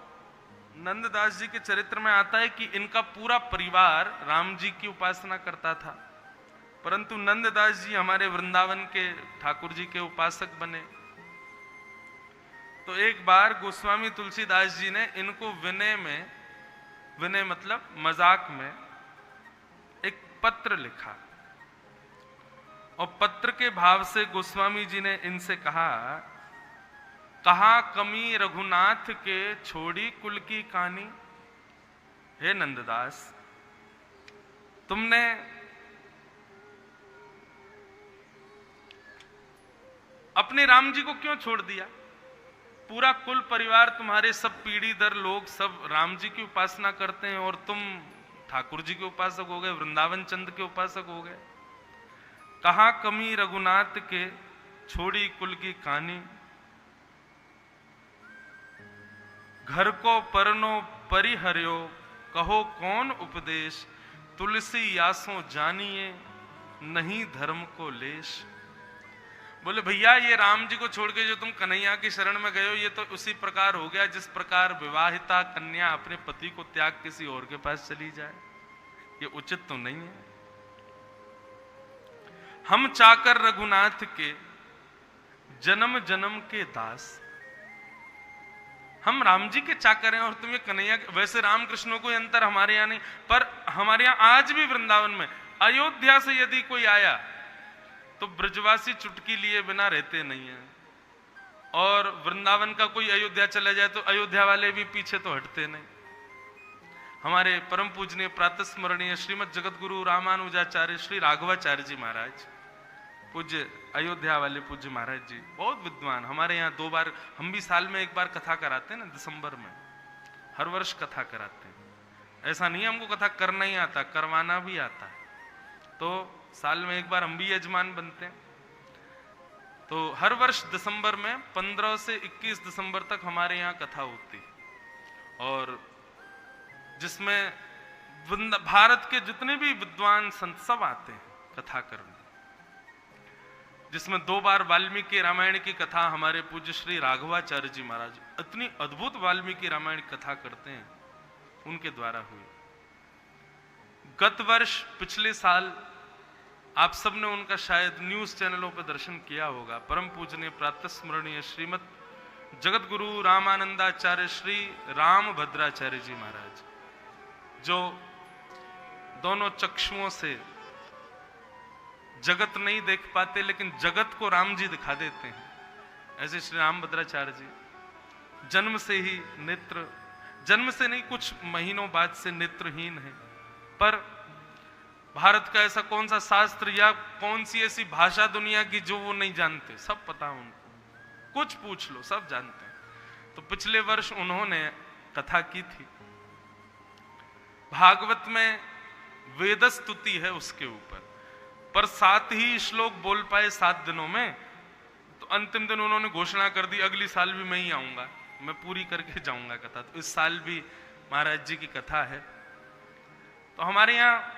नंददास जी के चरित्र में आता है कि इनका पूरा परिवार राम जी की उपासना करता था, परंतु नंददास जी हमारे वृंदावन के ठाकुर जी के उपासक बने। तो एक बार गोस्वामी तुलसीदास जी ने इनको विनय मतलब मजाक में एक पत्र लिखा। और पत्र के भाव से गोस्वामी जी ने इनसे कहा, कहा कमी रघुनाथ के छोड़ी कुल की कहानी। हे नंददास, तुमने अपने राम जी को क्यों छोड़ दिया? पूरा कुल परिवार तुम्हारे, सब पीढ़ी दर लोग सब राम जी की उपासना करते हैं और तुम ठाकुर जी के उपासक हो गए, वृंदावन चंद के उपासक हो गए। कहा कमी रघुनाथ के छोड़ी कुल की कहानी, घर को परनो परिहर्यो कहो कौन उपदेश, तुलसी यासों जानिए नहीं धर्म को लेश। बोले भैया, ये राम जी को छोड़ के जो तुम कन्हैया की शरण में गए हो, ये तो उसी प्रकार हो गया जिस प्रकार विवाहिता कन्या अपने पति को त्याग किसी और के पास चली जाए। ये उचित तो नहीं है। हम चाकर रघुनाथ के जन्म जन्म के दास, हम राम जी के चाकर हैं और तुम ये कन्हैया। वैसे राम कृष्णों को अंतर हमारे यहाँ नहीं, पर हमारे यहाँ आज भी वृंदावन में अयोध्या से यदि कोई आया तो ब्रजवासी चुटकी लिए बिना रहते नहीं है, और वृंदावन का कोई अयोध्या चला जाए तो अयोध्या वाले भी पीछे तो हटते नहीं। हमारे परम पूजनीय प्रातः स्मरणीय श्रीमद जगत गुरु रामानुजाचार्य श्री राघवाचार्य जी महाराज, पूज्य अयोध्या वाले पूज्य महाराज जी, बहुत विद्वान। हमारे यहाँ 2 बार, हम भी साल में 1 बार कथा कराते हैं ना, दिसंबर में हर वर्ष कथा कराते हैं। ऐसा नहीं है हमको कथा करना ही आता, करवाना भी आता है। तो साल में 1 बार हम भी यजमान बनते हैं। तो हर वर्ष दिसंबर में 15 से 21 दिसंबर तक हमारे यहाँ कथा होती, और जिसमें भारत के जितने भी विद्वान संत सब आते हैं कथा करने, जिसमें 2 बार वाल्मीकि रामायण की कथा हमारे पूज्य श्री राघवाचार्य जी महाराज इतनी अद्भुत वाल्मीकि रामायण कथा करते हैं, उनके द्वारा हुई। गत वर्ष पिछले साल आप सबने उनका शायद न्यूज चैनलों पर दर्शन किया होगा, परम पूजनीय प्रातः स्मरणीय श्रीमद जगत गुरु रामानंदाचार्य श्री रामभद्राचार्य जी महाराज, जो दोनों चक्षुओं से जगत नहीं देख पाते लेकिन जगत को राम जी दिखा देते हैं, ऐसे श्री रामभद्राचार्य जी जन्म से ही नेत्र, जन्म से नहीं कुछ महीनों बाद से नेत्रहीन है। पर भारत का ऐसा कौन सा शास्त्र या कौन सी ऐसी भाषा दुनिया की जो वो नहीं जानते, सब पता उनको, कुछ पूछ लो सब जानते हैं। तो पिछले वर्ष उन्होंने कथा की थी, भागवत में वेद स्तुति है उसके ऊपर, पर 7 ही श्लोक बोल पाए 7 दिनों में। तो अंतिम दिन उन्होंने घोषणा कर दी अगली साल भी मैं ही आऊंगा, मैं पूरी करके जाऊंगा कथा। तो इस साल भी महाराज जी की कथा है। तो हमारे यहाँ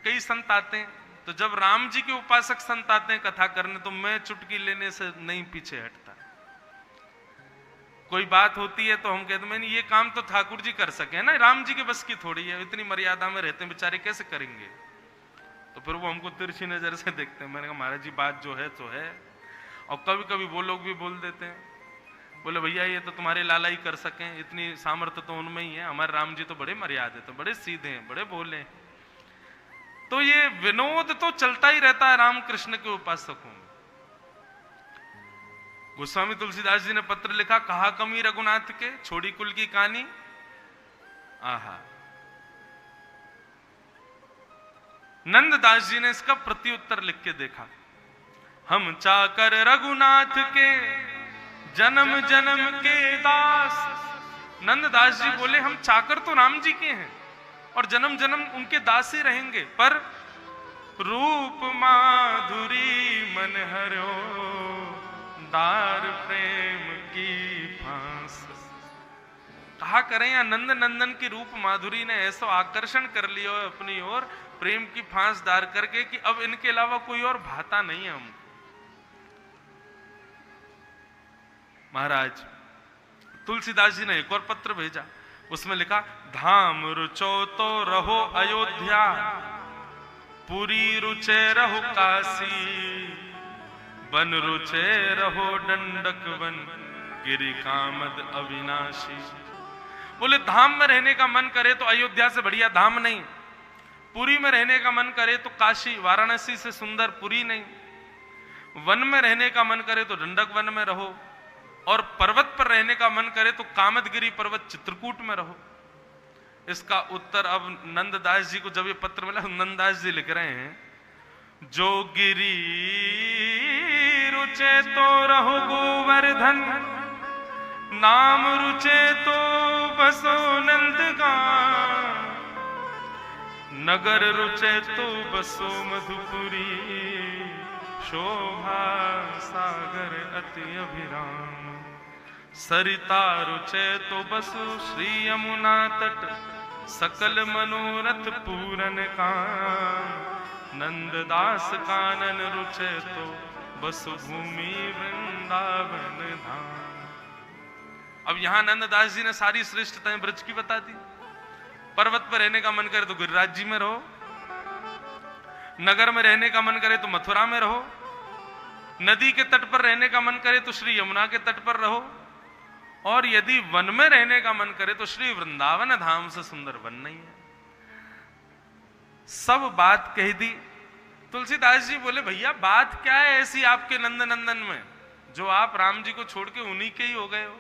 कई संत आते हैं, तो जब राम जी के उपासक संत आते हैं कथा करने, तो मैं चुटकी लेने से नहीं पीछे हटता। कोई बात होती है तो हम कहते हैं ये काम तो ठाकुर जी कर सके ना, राम जी के बस की थोड़ी है, इतनी मर्यादा में रहते हैं बेचारे, कैसे करेंगे। तो फिर वो हमको तिरछी नजर से देखते हैं। मैंने कहा महाराज जी बात जो है तो है, और कभी कभी वो लोग भी बोल देते हैं, बोले भैया ये तो तुम्हारे लाला ही कर सके, इतनी सामर्थ्य तो उनमें ही है, हमारे राम जी तो बड़े मर्यादे, तो बड़े सीधे हैं, बड़े भोले हैं। तो ये विनोद तो चलता ही रहता है रामकृष्ण के उपासकों में। गोस्वामी तुलसीदास जी ने पत्र लिखा, कहा कमी रघुनाथ के छोड़ी कुल की कहानी। आहा, नंददास जी ने इसका प्रत्युत्तर लिख के देखा, हम चाकर रघुनाथ के जन्म जन्म के दास। नंददास जी बोले हम चाकर तो राम जी के हैं और जन्म जन्म उनके दास ही रहेंगे, पर रूप माधुरी मन हरो दार प्रेम की फांस। कहा करें या नंद नंदन की रूप माधुरी ने ऐसा आकर्षण कर लिया अपनी ओर प्रेम की फांस दार करके कि अब इनके अलावा कोई और भाता नहीं है हमको। महाराज तुलसीदास जी ने एक और पत्र भेजा, उसमें लिखा, धाम रुचो तो रहो अयोध्या, पुरी रुचे रहो काशी, बन रुचे रहो दंडक वन, गिरि कामद अविनाशी। बोले धाम में रहने का मन करे तो अयोध्या से बढ़िया धाम नहीं, पुरी में रहने का मन करे तो काशी वाराणसी से सुंदर पुरी नहीं, वन में रहने का मन करे तो दंडक वन में रहो, और पर्वत पर रहने का मन करे तो कामदगिरी पर्वत चित्रकूट में रहो। इसका उत्तर अब नंददास जी को जब ये पत्र मिला, नंददास जी लिख रहे हैं, जो गिरी रुचे तो रहो गोवर्धन, नाम रुचे तो बसो नंदगान, नगर रुचे तो बसो मधुपुरी, शोभा सागर अति अभिराम, सरिता रुचे तो बसो श्री यमुना तट, सकल मनोरथ पूरन काम, नंददास कानन रुचे तो बसु भूमि वृंदावन धाम। अब यहां नंददास जी ने सारी श्रेष्ठताएं ब्रज की बता दी। पर्वत पर रहने का मन करे तो गिरिराज जी में रहो, नगर में रहने का मन करे तो मथुरा में रहो, नदी के तट पर रहने का मन करे तो श्री यमुना के तट पर रहो, और यदि वन में रहने का मन करे तो श्री वृंदावन धाम से सुंदर वन नहीं है। सब बात कह दी। तुलसीदास जी बोले, भैया बात क्या है ऐसी आपके नंद नंदन में, जो आप राम जी को छोड़ के उन्हीं के ही हो गए हो।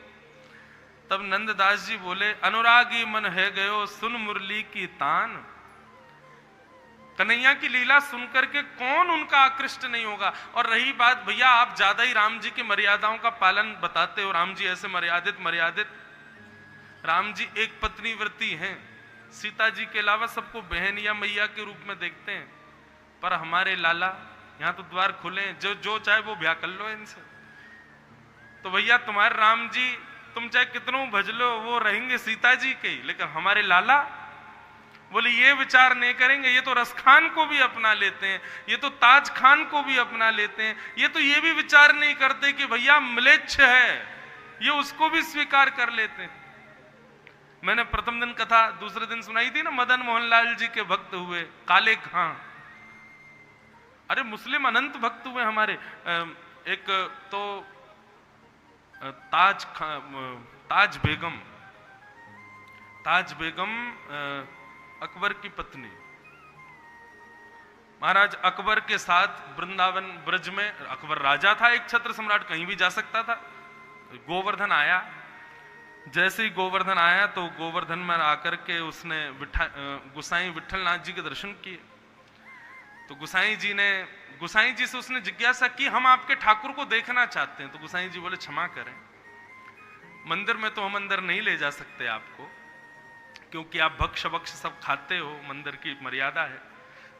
तब नंददास जी बोले, अनुरागी मन है गयो सुन मुरली की तान, कन्हैया की लीला सुनकर के कौन उनका आकृष्ट नहीं होगा। और रही बात, भैया आप ज्यादा ही राम जी की मर्यादाओं का पालन बताते हो, राम जी ऐसे मर्यादित, राम जी एक पत्नी व्रती हैं, सीता जी के अलावा सबको बहन या मैया के रूप में देखते हैं, पर हमारे लाला यहाँ तो द्वार खुले हैं, जो चाहे वो ब्याह कर लो इनसे। तो भैया तुम्हारे राम जी तुम चाहे कितनों भज लो, वो रहेंगे सीता जी के ही, लेकिन हमारे लाला बोले ये विचार नहीं करेंगे, ये तो रसखान को भी अपना लेते हैं, ये तो ताज खान को भी अपना लेते हैं, ये तो ये भी विचार नहीं करते कि भैया म्लेच्छ है, ये उसको भी स्वीकार कर लेते हैं। मैंने प्रथम दिन कथा दूसरे दिन सुनाई थी ना, मदन मोहन लाल जी के भक्त हुए काले खां। अरे मुस्लिम अनंत भक्त हुए हमारे। एक तो ताज बेगम अकबर की पत्नी, महाराज अकबर के साथ वृंदावन ब्रज में, अकबर राजा था, एक छत्र सम्राट, कहीं भी जा सकता था। गोवर्धन आया, जैसे ही गोवर्धन आया तो गोवर्धन में आकर के उसने गुसाई विठलनाथ जी के दर्शन किए। तो गुसाई जी से उसने जिज्ञासा की, हम आपके ठाकुर को देखना चाहते हैं। तो गुसाई जी बोले, क्षमा करें, मंदिर में तो हम अंदर नहीं ले जा सकते आपको, क्योंकि आप भक्ष सब खाते हो, मंदिर की मर्यादा है,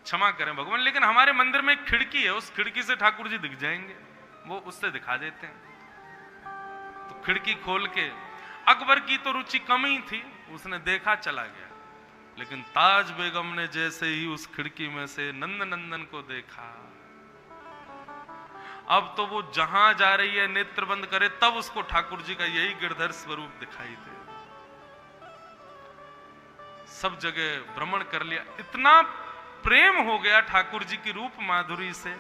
क्षमा करें भगवान, लेकिन हमारे मंदिर में एक खिड़की है, उस खिड़की से ठाकुर जी दिख जाएंगे, वो उससे दिखा देते हैं। तो खिड़की खोल के, अकबर की तो रुचि कम ही थी, उसने देखा, चला गया। लेकिन ताज बेगम ने जैसे ही उस खिड़की में से नंद नंदन को देखा, अब तो वो जहां जा रही है नेत्र बंद करे तब उसको ठाकुर जी का यही गिरधर स्वरूप दिखाई दे। सब जगह भ्रमण कर लिया, इतना प्रेम हो गया ठाकुर जी की रूप माधुरी से,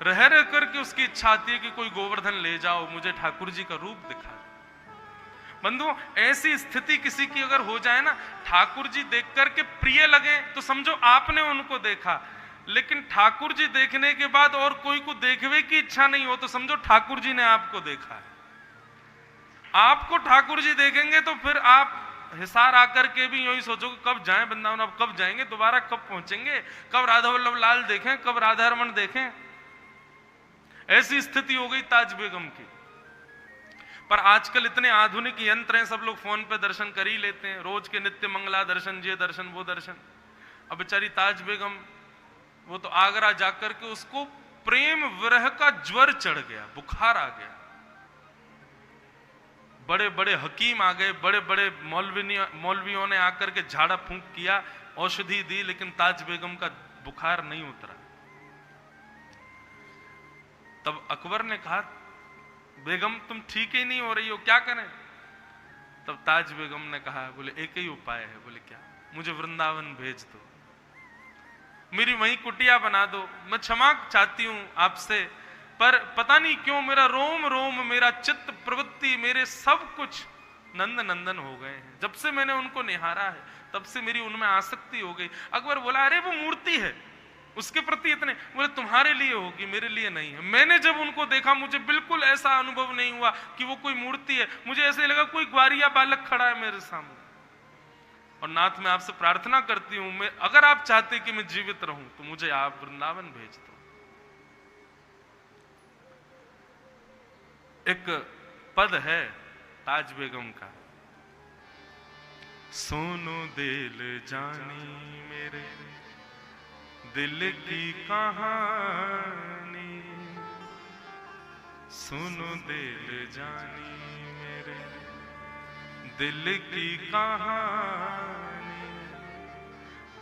रह करके उसकी इच्छा आती है कि कोई गोवर्धन ले जाओ, मुझे ठाकुर जी का रूप दिखा। बंधुओं, ऐसी स्थिति किसी की अगर हो जाए ना, ठाकुर जी देख करके प्रिय लगे तो समझो आपने उनको देखा, लेकिन ठाकुर जी देखने के बाद और कोई को देखने की इच्छा नहीं हो तो समझो ठाकुर जी ने आपको देखा है। आपको ठाकुर जी देखेंगे तो फिर आप हिसार आकर के भी यूं सोचो कब जाएं वृंदावन, अब कब जाएंगे, दोबारा कब पहुंचेंगे, कब राधा वल्लभ लाल देखें, कब राधा रमन देखें। ऐसी स्थिति हो गई ताज बेगम की। पर आजकल इतने आधुनिक यंत्र हैं, सब लोग फोन पे दर्शन कर ही लेते हैं, रोज के नित्य मंगला दर्शन, ये दर्शन वो दर्शन। अब बेचारी ताज बेगम, वो तो आगरा जाकर के उसको प्रेम विरह का ज्वर चढ़ गया, बुखार आ गया, बड़े बड़े हकीम आ गए, बड़े बड़े मौलवियों ने आकर के झाड़ा फूंक किया, औषधि दी, लेकिन ताज बेगम का बुखार नहीं उतरा। तब अकबर ने कहा, बेगम तुम ठीक ही नहीं हो रही हो, क्या करें। तब ताज बेगम ने कहा, बोले एक ही उपाय है। बोले क्या। मुझे वृंदावन भेज दो, मेरी वहीं कुटिया बना दो, मैं क्षमा चाहती हूं आपसे, पर पता नहीं क्यों मेरा रोम रोम, मेरा चित्त प्रवृत्ति, मेरे सब कुछ नंद नंदन हो गए हैं। जब से मैंने उनको निहारा है तब से मेरी उनमें आसक्ति हो गई। अकबर बोला अरे वो मूर्ति है, उसके प्रति इतने, बोले तुम्हारे लिए होगी, मेरे लिए नहीं है। मैंने जब उनको देखा मुझे बिल्कुल ऐसा अनुभव नहीं हुआ कि वो कोई मूर्ति है, मुझे ऐसे लगा कोई ग्वारिया बालक खड़ा है मेरे सामने। और नाथ मैं आपसे प्रार्थना करती हूं, मैं अगर आप चाहते कि मैं जीवित रहूं तो मुझे आप वृंदावन भेज दो। एक पद है ताज बेगम का, सोनो दिल जानी मेरे दिल की कहानी, सुनो दिल जानी मेरे दिल की कहानी,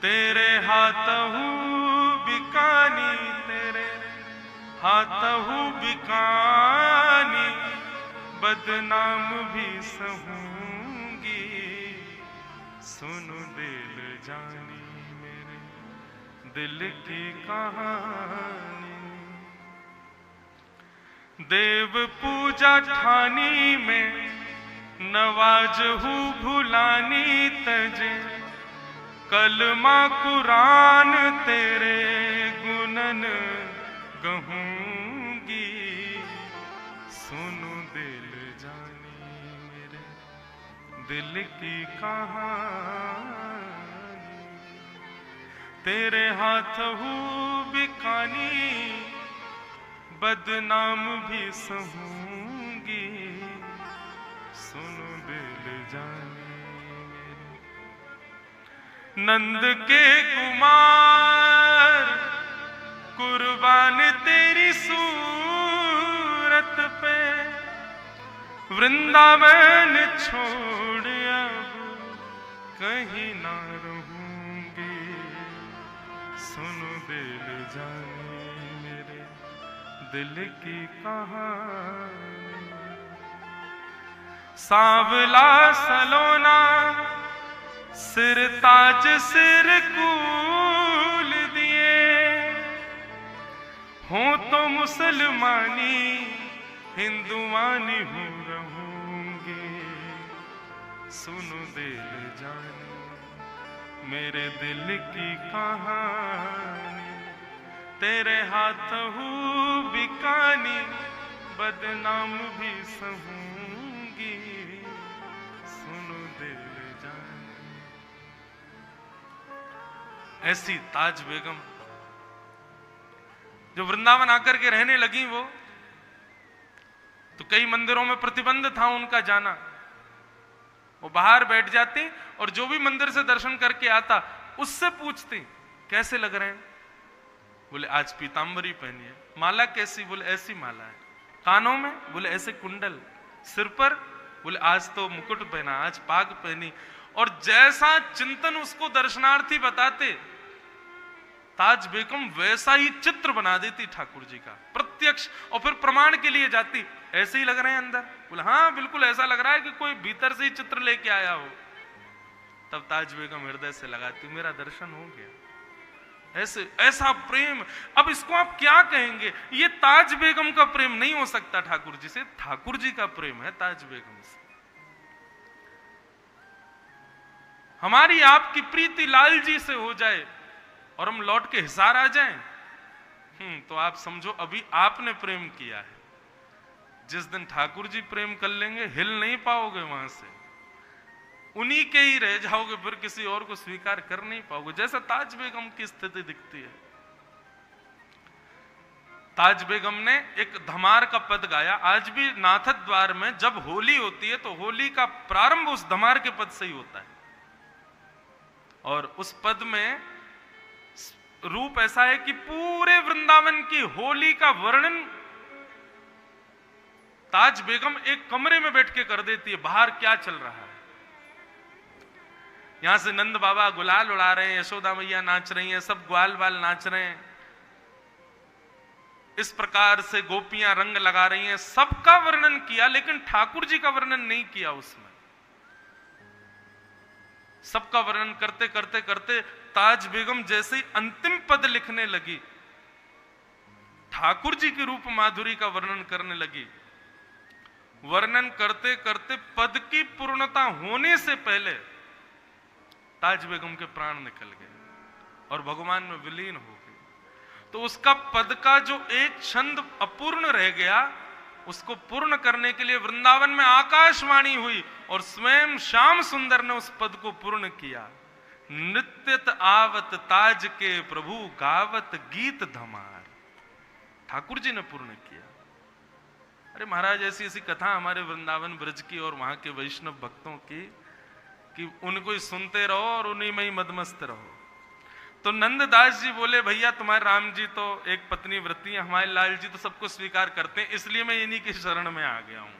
तेरे हाथहू बिकानी, तेरे हाथहू बिकानी, बदनाम भी सहूंगी, सुनो दिल जानी मेरे दिल की कहानी। देव पूजा ठानी में नवाजहू भुलानी तजे, कलमा कुरान तेरे गुनन गहूंगी, सुनो दिल जानी मेरे दिल की कहानी, तेरे हाथहू बिकानी, बदनाम भी सहूंगी, सुनो दिल जानी मेरे। नंद के कुमार कुर्बान तेरी सूरत पे, वृंदावन छोड़ अब कहीं ना रहूंगी, सुनो दिल जानी मेरे दिल की कहानी। सांवला सलोना सिर ताज सिर कूल दिए, हो तो मुसलमानी हिंदुआनी हो रहूंगी, सुनो दिल जानी मेरे दिल की कहानी, तेरे हाथहू बिकानी, बदनाम भी सहूंगी, सुनो दिल जानी। ऐसी ताज बेगम जो वृंदावन आकर के रहने लगी, वो तो कई मंदिरों में प्रतिबंध था उनका जाना, वो बाहर बैठ जाती और जो भी मंदिर से दर्शन करके आता उससे पूछती कैसे लग रहे हैं, बोले आज पीतांबरी पहनी है। माला कैसी, बोले ऐसी माला है। कानों में, बोले ऐसे कुंडल। सिर पर, बोले आज तो मुकुट पहना, आज पाग पहनी। और जैसा चिंतन उसको दर्शनार्थी बताते, ताज बेगम वैसा ही चित्र बना देती ठाकुर जी का प्रत्यक्ष, और फिर प्रमाण के लिए जाती, ऐसे ही लग रहे हैं अंदर, बोले हाँ बिल्कुल ऐसा लग रहा है कि कोई भीतर से ही चित्र लेके आया हो। तब ताज बेगम हृदय से लगाती, मेरा दर्शन हो गया। ऐसे ऐसा प्रेम, अब इसको आप क्या कहेंगे, ये ताज बेगम का प्रेम नहीं हो सकता ठाकुर जी से, ठाकुर जी का प्रेम है ताज बेगम से। हमारी आपकी प्रीति लाल जी से हो जाए और हम लौट के हिसार आ जाएं, तो आप समझो अभी आपने प्रेम किया है। जिस दिन ठाकुर जी प्रेम कर लेंगे, हिल नहीं पाओगे वहां से, उन्हीं के ही रह जाओगे, फिर किसी और को स्वीकार कर नहीं पाओगे। जैसा ताज बेगम की स्थिति दिखती है। ताज बेगम ने एक धमार का पद गाया। आज भी नाथ द्वार में जब होली होती है तो होली का प्रारंभ उस धमार के पद से ही होता है, और उस पद में रूप ऐसा है कि पूरे वृंदावन की होली का वर्णन ताज बेगम एक कमरे में बैठ के कर देती है, बाहर क्या चल रहा है। यहां से नंद बाबा गुलाल उड़ा रहे हैं, यशोदा मैया नाच रही हैं, सब ग्वाल बाल नाच रहे हैं, इस प्रकार से गोपियां रंग लगा रही हैं, सबका वर्णन किया, लेकिन ठाकुर जी का वर्णन नहीं किया उसमें। सबका वर्णन करते करते करते ताज बेगम जैसे ही अंतिम पद लिखने लगी, ठाकुर जी के रूप माधुरी का वर्णन करने लगी, वर्णन करते करते पद की पूर्णता होने से पहले ताज बेगम के प्राण निकल गए और भगवान में विलीन हो गए। तो उसका पद का जो एक छंद अपूर्ण रह गया, उसको पूर्ण करने के लिए वृंदावन में आकाशवाणी हुई और स्वयं श्याम सुंदर ने उस पद को पूर्ण किया। नित्यत आवत ताज के प्रभु गावत गीत धमार, ठाकुर जी ने पूर्ण किया। अरे महाराज, ऐसी ऐसी कथा हमारे वृंदावन ब्रज की और वहां के वैष्णव भक्तों की कि उनको ही सुनते रहो और उन्हीं में ही मदमस्त रहो। तो नंददास जी बोले, भैया तुम्हारे राम जी तो एक पत्नी व्रती है, हमारे लाल जी तो सबको स्वीकार करते हैं, इसलिए मैं इन्हीं की शरण में आ गया हूं।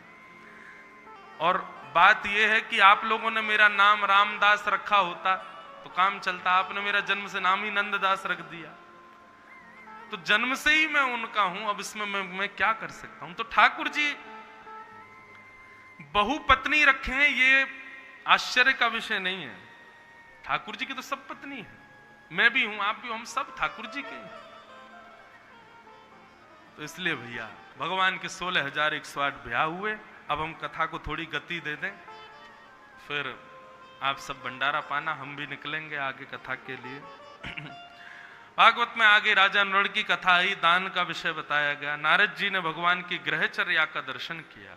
और बात यह है कि आप लोगों ने मेरा नाम रामदास रखा होता तो काम चलता, आपने मेरा जन्म से नाम ही नंददास रख दिया, तो जन्म से ही मैं उनका हूं, अब इसमें मैं क्या कर सकता हूं। तो ठाकुर जी बहुपत्नी रखे हैं, ये आश्चर्य का विषय नहीं है। ठाकुर जी की तो सब पत्नी है, मैं भी हूं, आप भी, हम सब ठाकुर जी के। तो इसलिए भैया भगवान के 16,108 ब्याह हुए। अब हम कथा को थोड़ी गति दे दें, फिर आप सब भंडारा पाना, हम भी निकलेंगे आगे कथा के लिए। भागवत में आगे राजा नृण की कथा आई, दान का विषय बताया गया। नारद जी ने भगवान की ग्रहचर्या का दर्शन किया।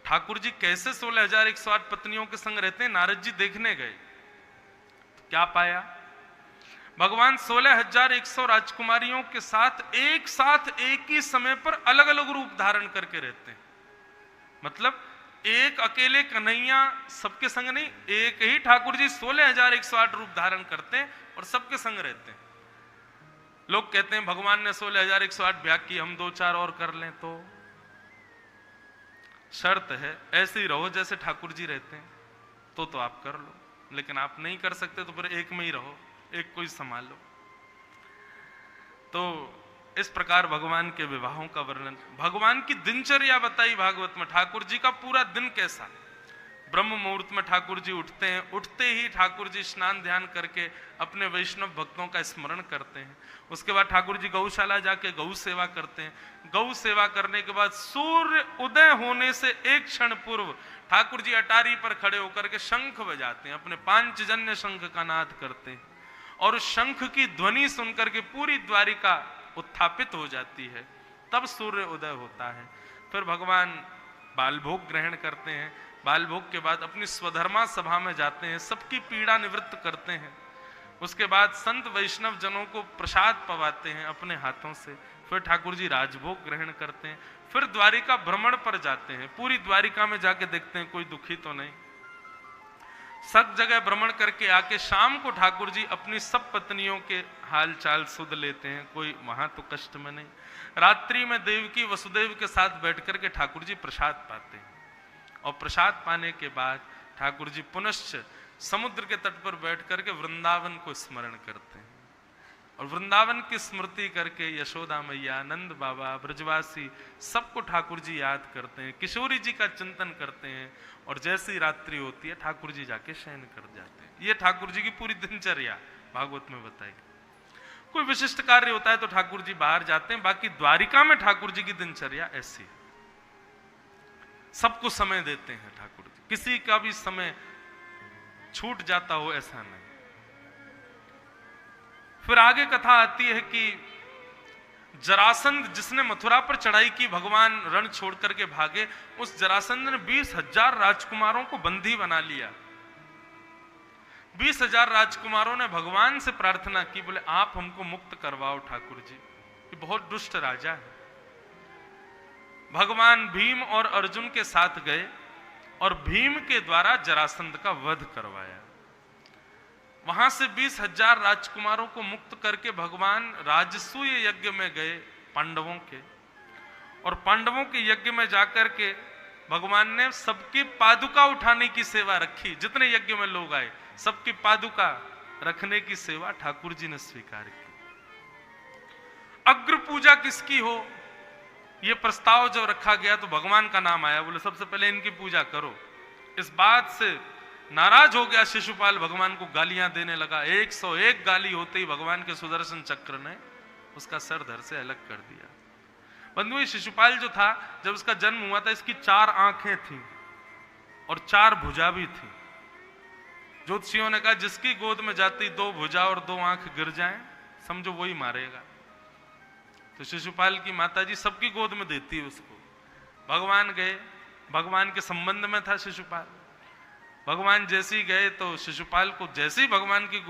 ठाकुर जी कैसे 16,108 पत्नियों के संग रहते हैं, नारद जी देखने गए। तो क्या पाया, भगवान 16,100 राजकुमारियों के साथ एक ही समय पर अलग अलग रूप धारण करके रहते हैं। मतलब एक अकेले कन्हैया सबके संग नहीं, एक ही ठाकुर जी 16,108 रूप धारण करते हैं और सबके संग रहते हैं। लोग कहते हैं भगवान ने 16,108 ब्याह की, हम 2-4 और कर लें। तो शर्त है ऐसे ही रहो जैसे ठाकुर जी रहते हैं, तो आप कर लो, लेकिन आप नहीं कर सकते तो फिर एक में ही रहो, एक को ही संभालो। तो इस प्रकार भगवान के विवाहों का वर्णन, भगवान की दिनचर्या बताई भागवत में। ठाकुर जी का पूरा दिन कैसा, ब्रह्म मुहूर्त में ठाकुर जी उठते हैं, उठते ही ठाकुर जी स्नान ध्यान करके अपने वैष्णव भक्तों का स्मरण करते हैं। उसके बाद ठाकुर जी गौशाला जाके गौ सेवा करते हैं। गौ सेवा करने के बाद सूर्य उदय होने से एक क्षण पूर्व ठाकुर जी अटारी पर खड़े होकर के शंख बजाते हैं, अपने पांचजन्य शंख का नाद करते हैं, और उस शंख की ध्वनि सुनकर के पूरी द्वारिका उत्थापित हो जाती है। तब सूर्य उदय होता है। फिर भगवान बालभोग ग्रहण करते हैं। बालभोग के बाद अपनी स्वधर्मा सभा में जाते हैं, सबकी पीड़ा निवृत्त करते हैं। उसके बाद संत वैष्णव जनों को प्रसाद पवाते हैं अपने हाथों से। फिर ठाकुर जी राजभोग ग्रहण करते हैं। फिर द्वारिका भ्रमण पर जाते हैं, पूरी द्वारिका में जाके देखते हैं कोई दुखी तो नहीं। सब जगह भ्रमण करके आके शाम को ठाकुर जी अपनी सब पत्नियों के हाल चाल सुध लेते हैं, कोई वहां तो कष्ट में नहीं। रात्रि में देवकी वसुदेव के साथ बैठ करके ठाकुर जी प्रसाद पाते हैं, और प्रसाद पाने के बाद ठाकुर जी पुनश्च समुद्र के तट पर बैठ करके वृंदावन को स्मरण करते हैं, और वृंदावन की स्मृति करके यशोदा मैया, नंद बाबा, ब्रजवासी सबको ठाकुर जी याद करते हैं, किशोरी जी का चिंतन करते हैं, और जैसी रात्रि होती है ठाकुर जी जाके शयन कर जाते हैं। ये ठाकुर जी की पूरी दिनचर्या भागवत में बताई। कोई विशिष्ट कार्य होता है तो ठाकुर जी बाहर जाते हैं, बाकी द्वारिका में ठाकुर जी की दिनचर्या ऐसी है। सबको समय देते हैं ठाकुर जी, किसी का भी समय छूट जाता हो ऐसा नहीं। फिर आगे कथा आती है कि जरासंध जिसने मथुरा पर चढ़ाई की, भगवान रण छोड़ करके भागे, उस जरासंध ने 20,000 राजकुमारों को बंदी बना लिया। 20,000 राजकुमारों ने भगवान से प्रार्थना की, बोले आप हमको मुक्त करवाओ ठाकुर जी, ये बहुत दुष्ट राजा है। भगवान भीम और अर्जुन के साथ गए और भीम के द्वारा जरासंध का वध करवाया। वहां से 20,000 राजकुमारों को मुक्त करके भगवान राजसूय यज्ञ में गए पांडवों के, और पांडवों के यज्ञ में जाकर के भगवान ने सबकी पादुका उठाने की सेवा रखी। जितने यज्ञ में लोग आए सबकी पादुका रखने की सेवा ठाकुर जी ने स्वीकार की। अग्र पूजा किसकी हो, यह प्रस्ताव जब रखा गया तो भगवान का नाम आया, बोले सबसे पहले इनकी पूजा करो। इस बात से नाराज हो गया शिशुपाल, भगवान को गालियां देने लगा। 101 गाली होते ही भगवान के सुदर्शन चक्र ने उसका सर धड़ से अलग कर दिया। बंधुओं, शिशुपाल जो था, जब इसका जन्म हुआ था, इसकी 4 आंखें थी और 4 भुजा भी थी। ज्योतिषियों ने कहा जिसकी गोद में जाती 2 भुजा और 2 आंख गिर जाएं, समझो वही मारेगा। तो शिशुपाल की माता जी सबकी गोद में देती है उसको। भगवान गए, भगवान के संबंध में था शिशुपाल। भगवान जैसे ही गए तो शिशुपाल को जैसे ही भगवान की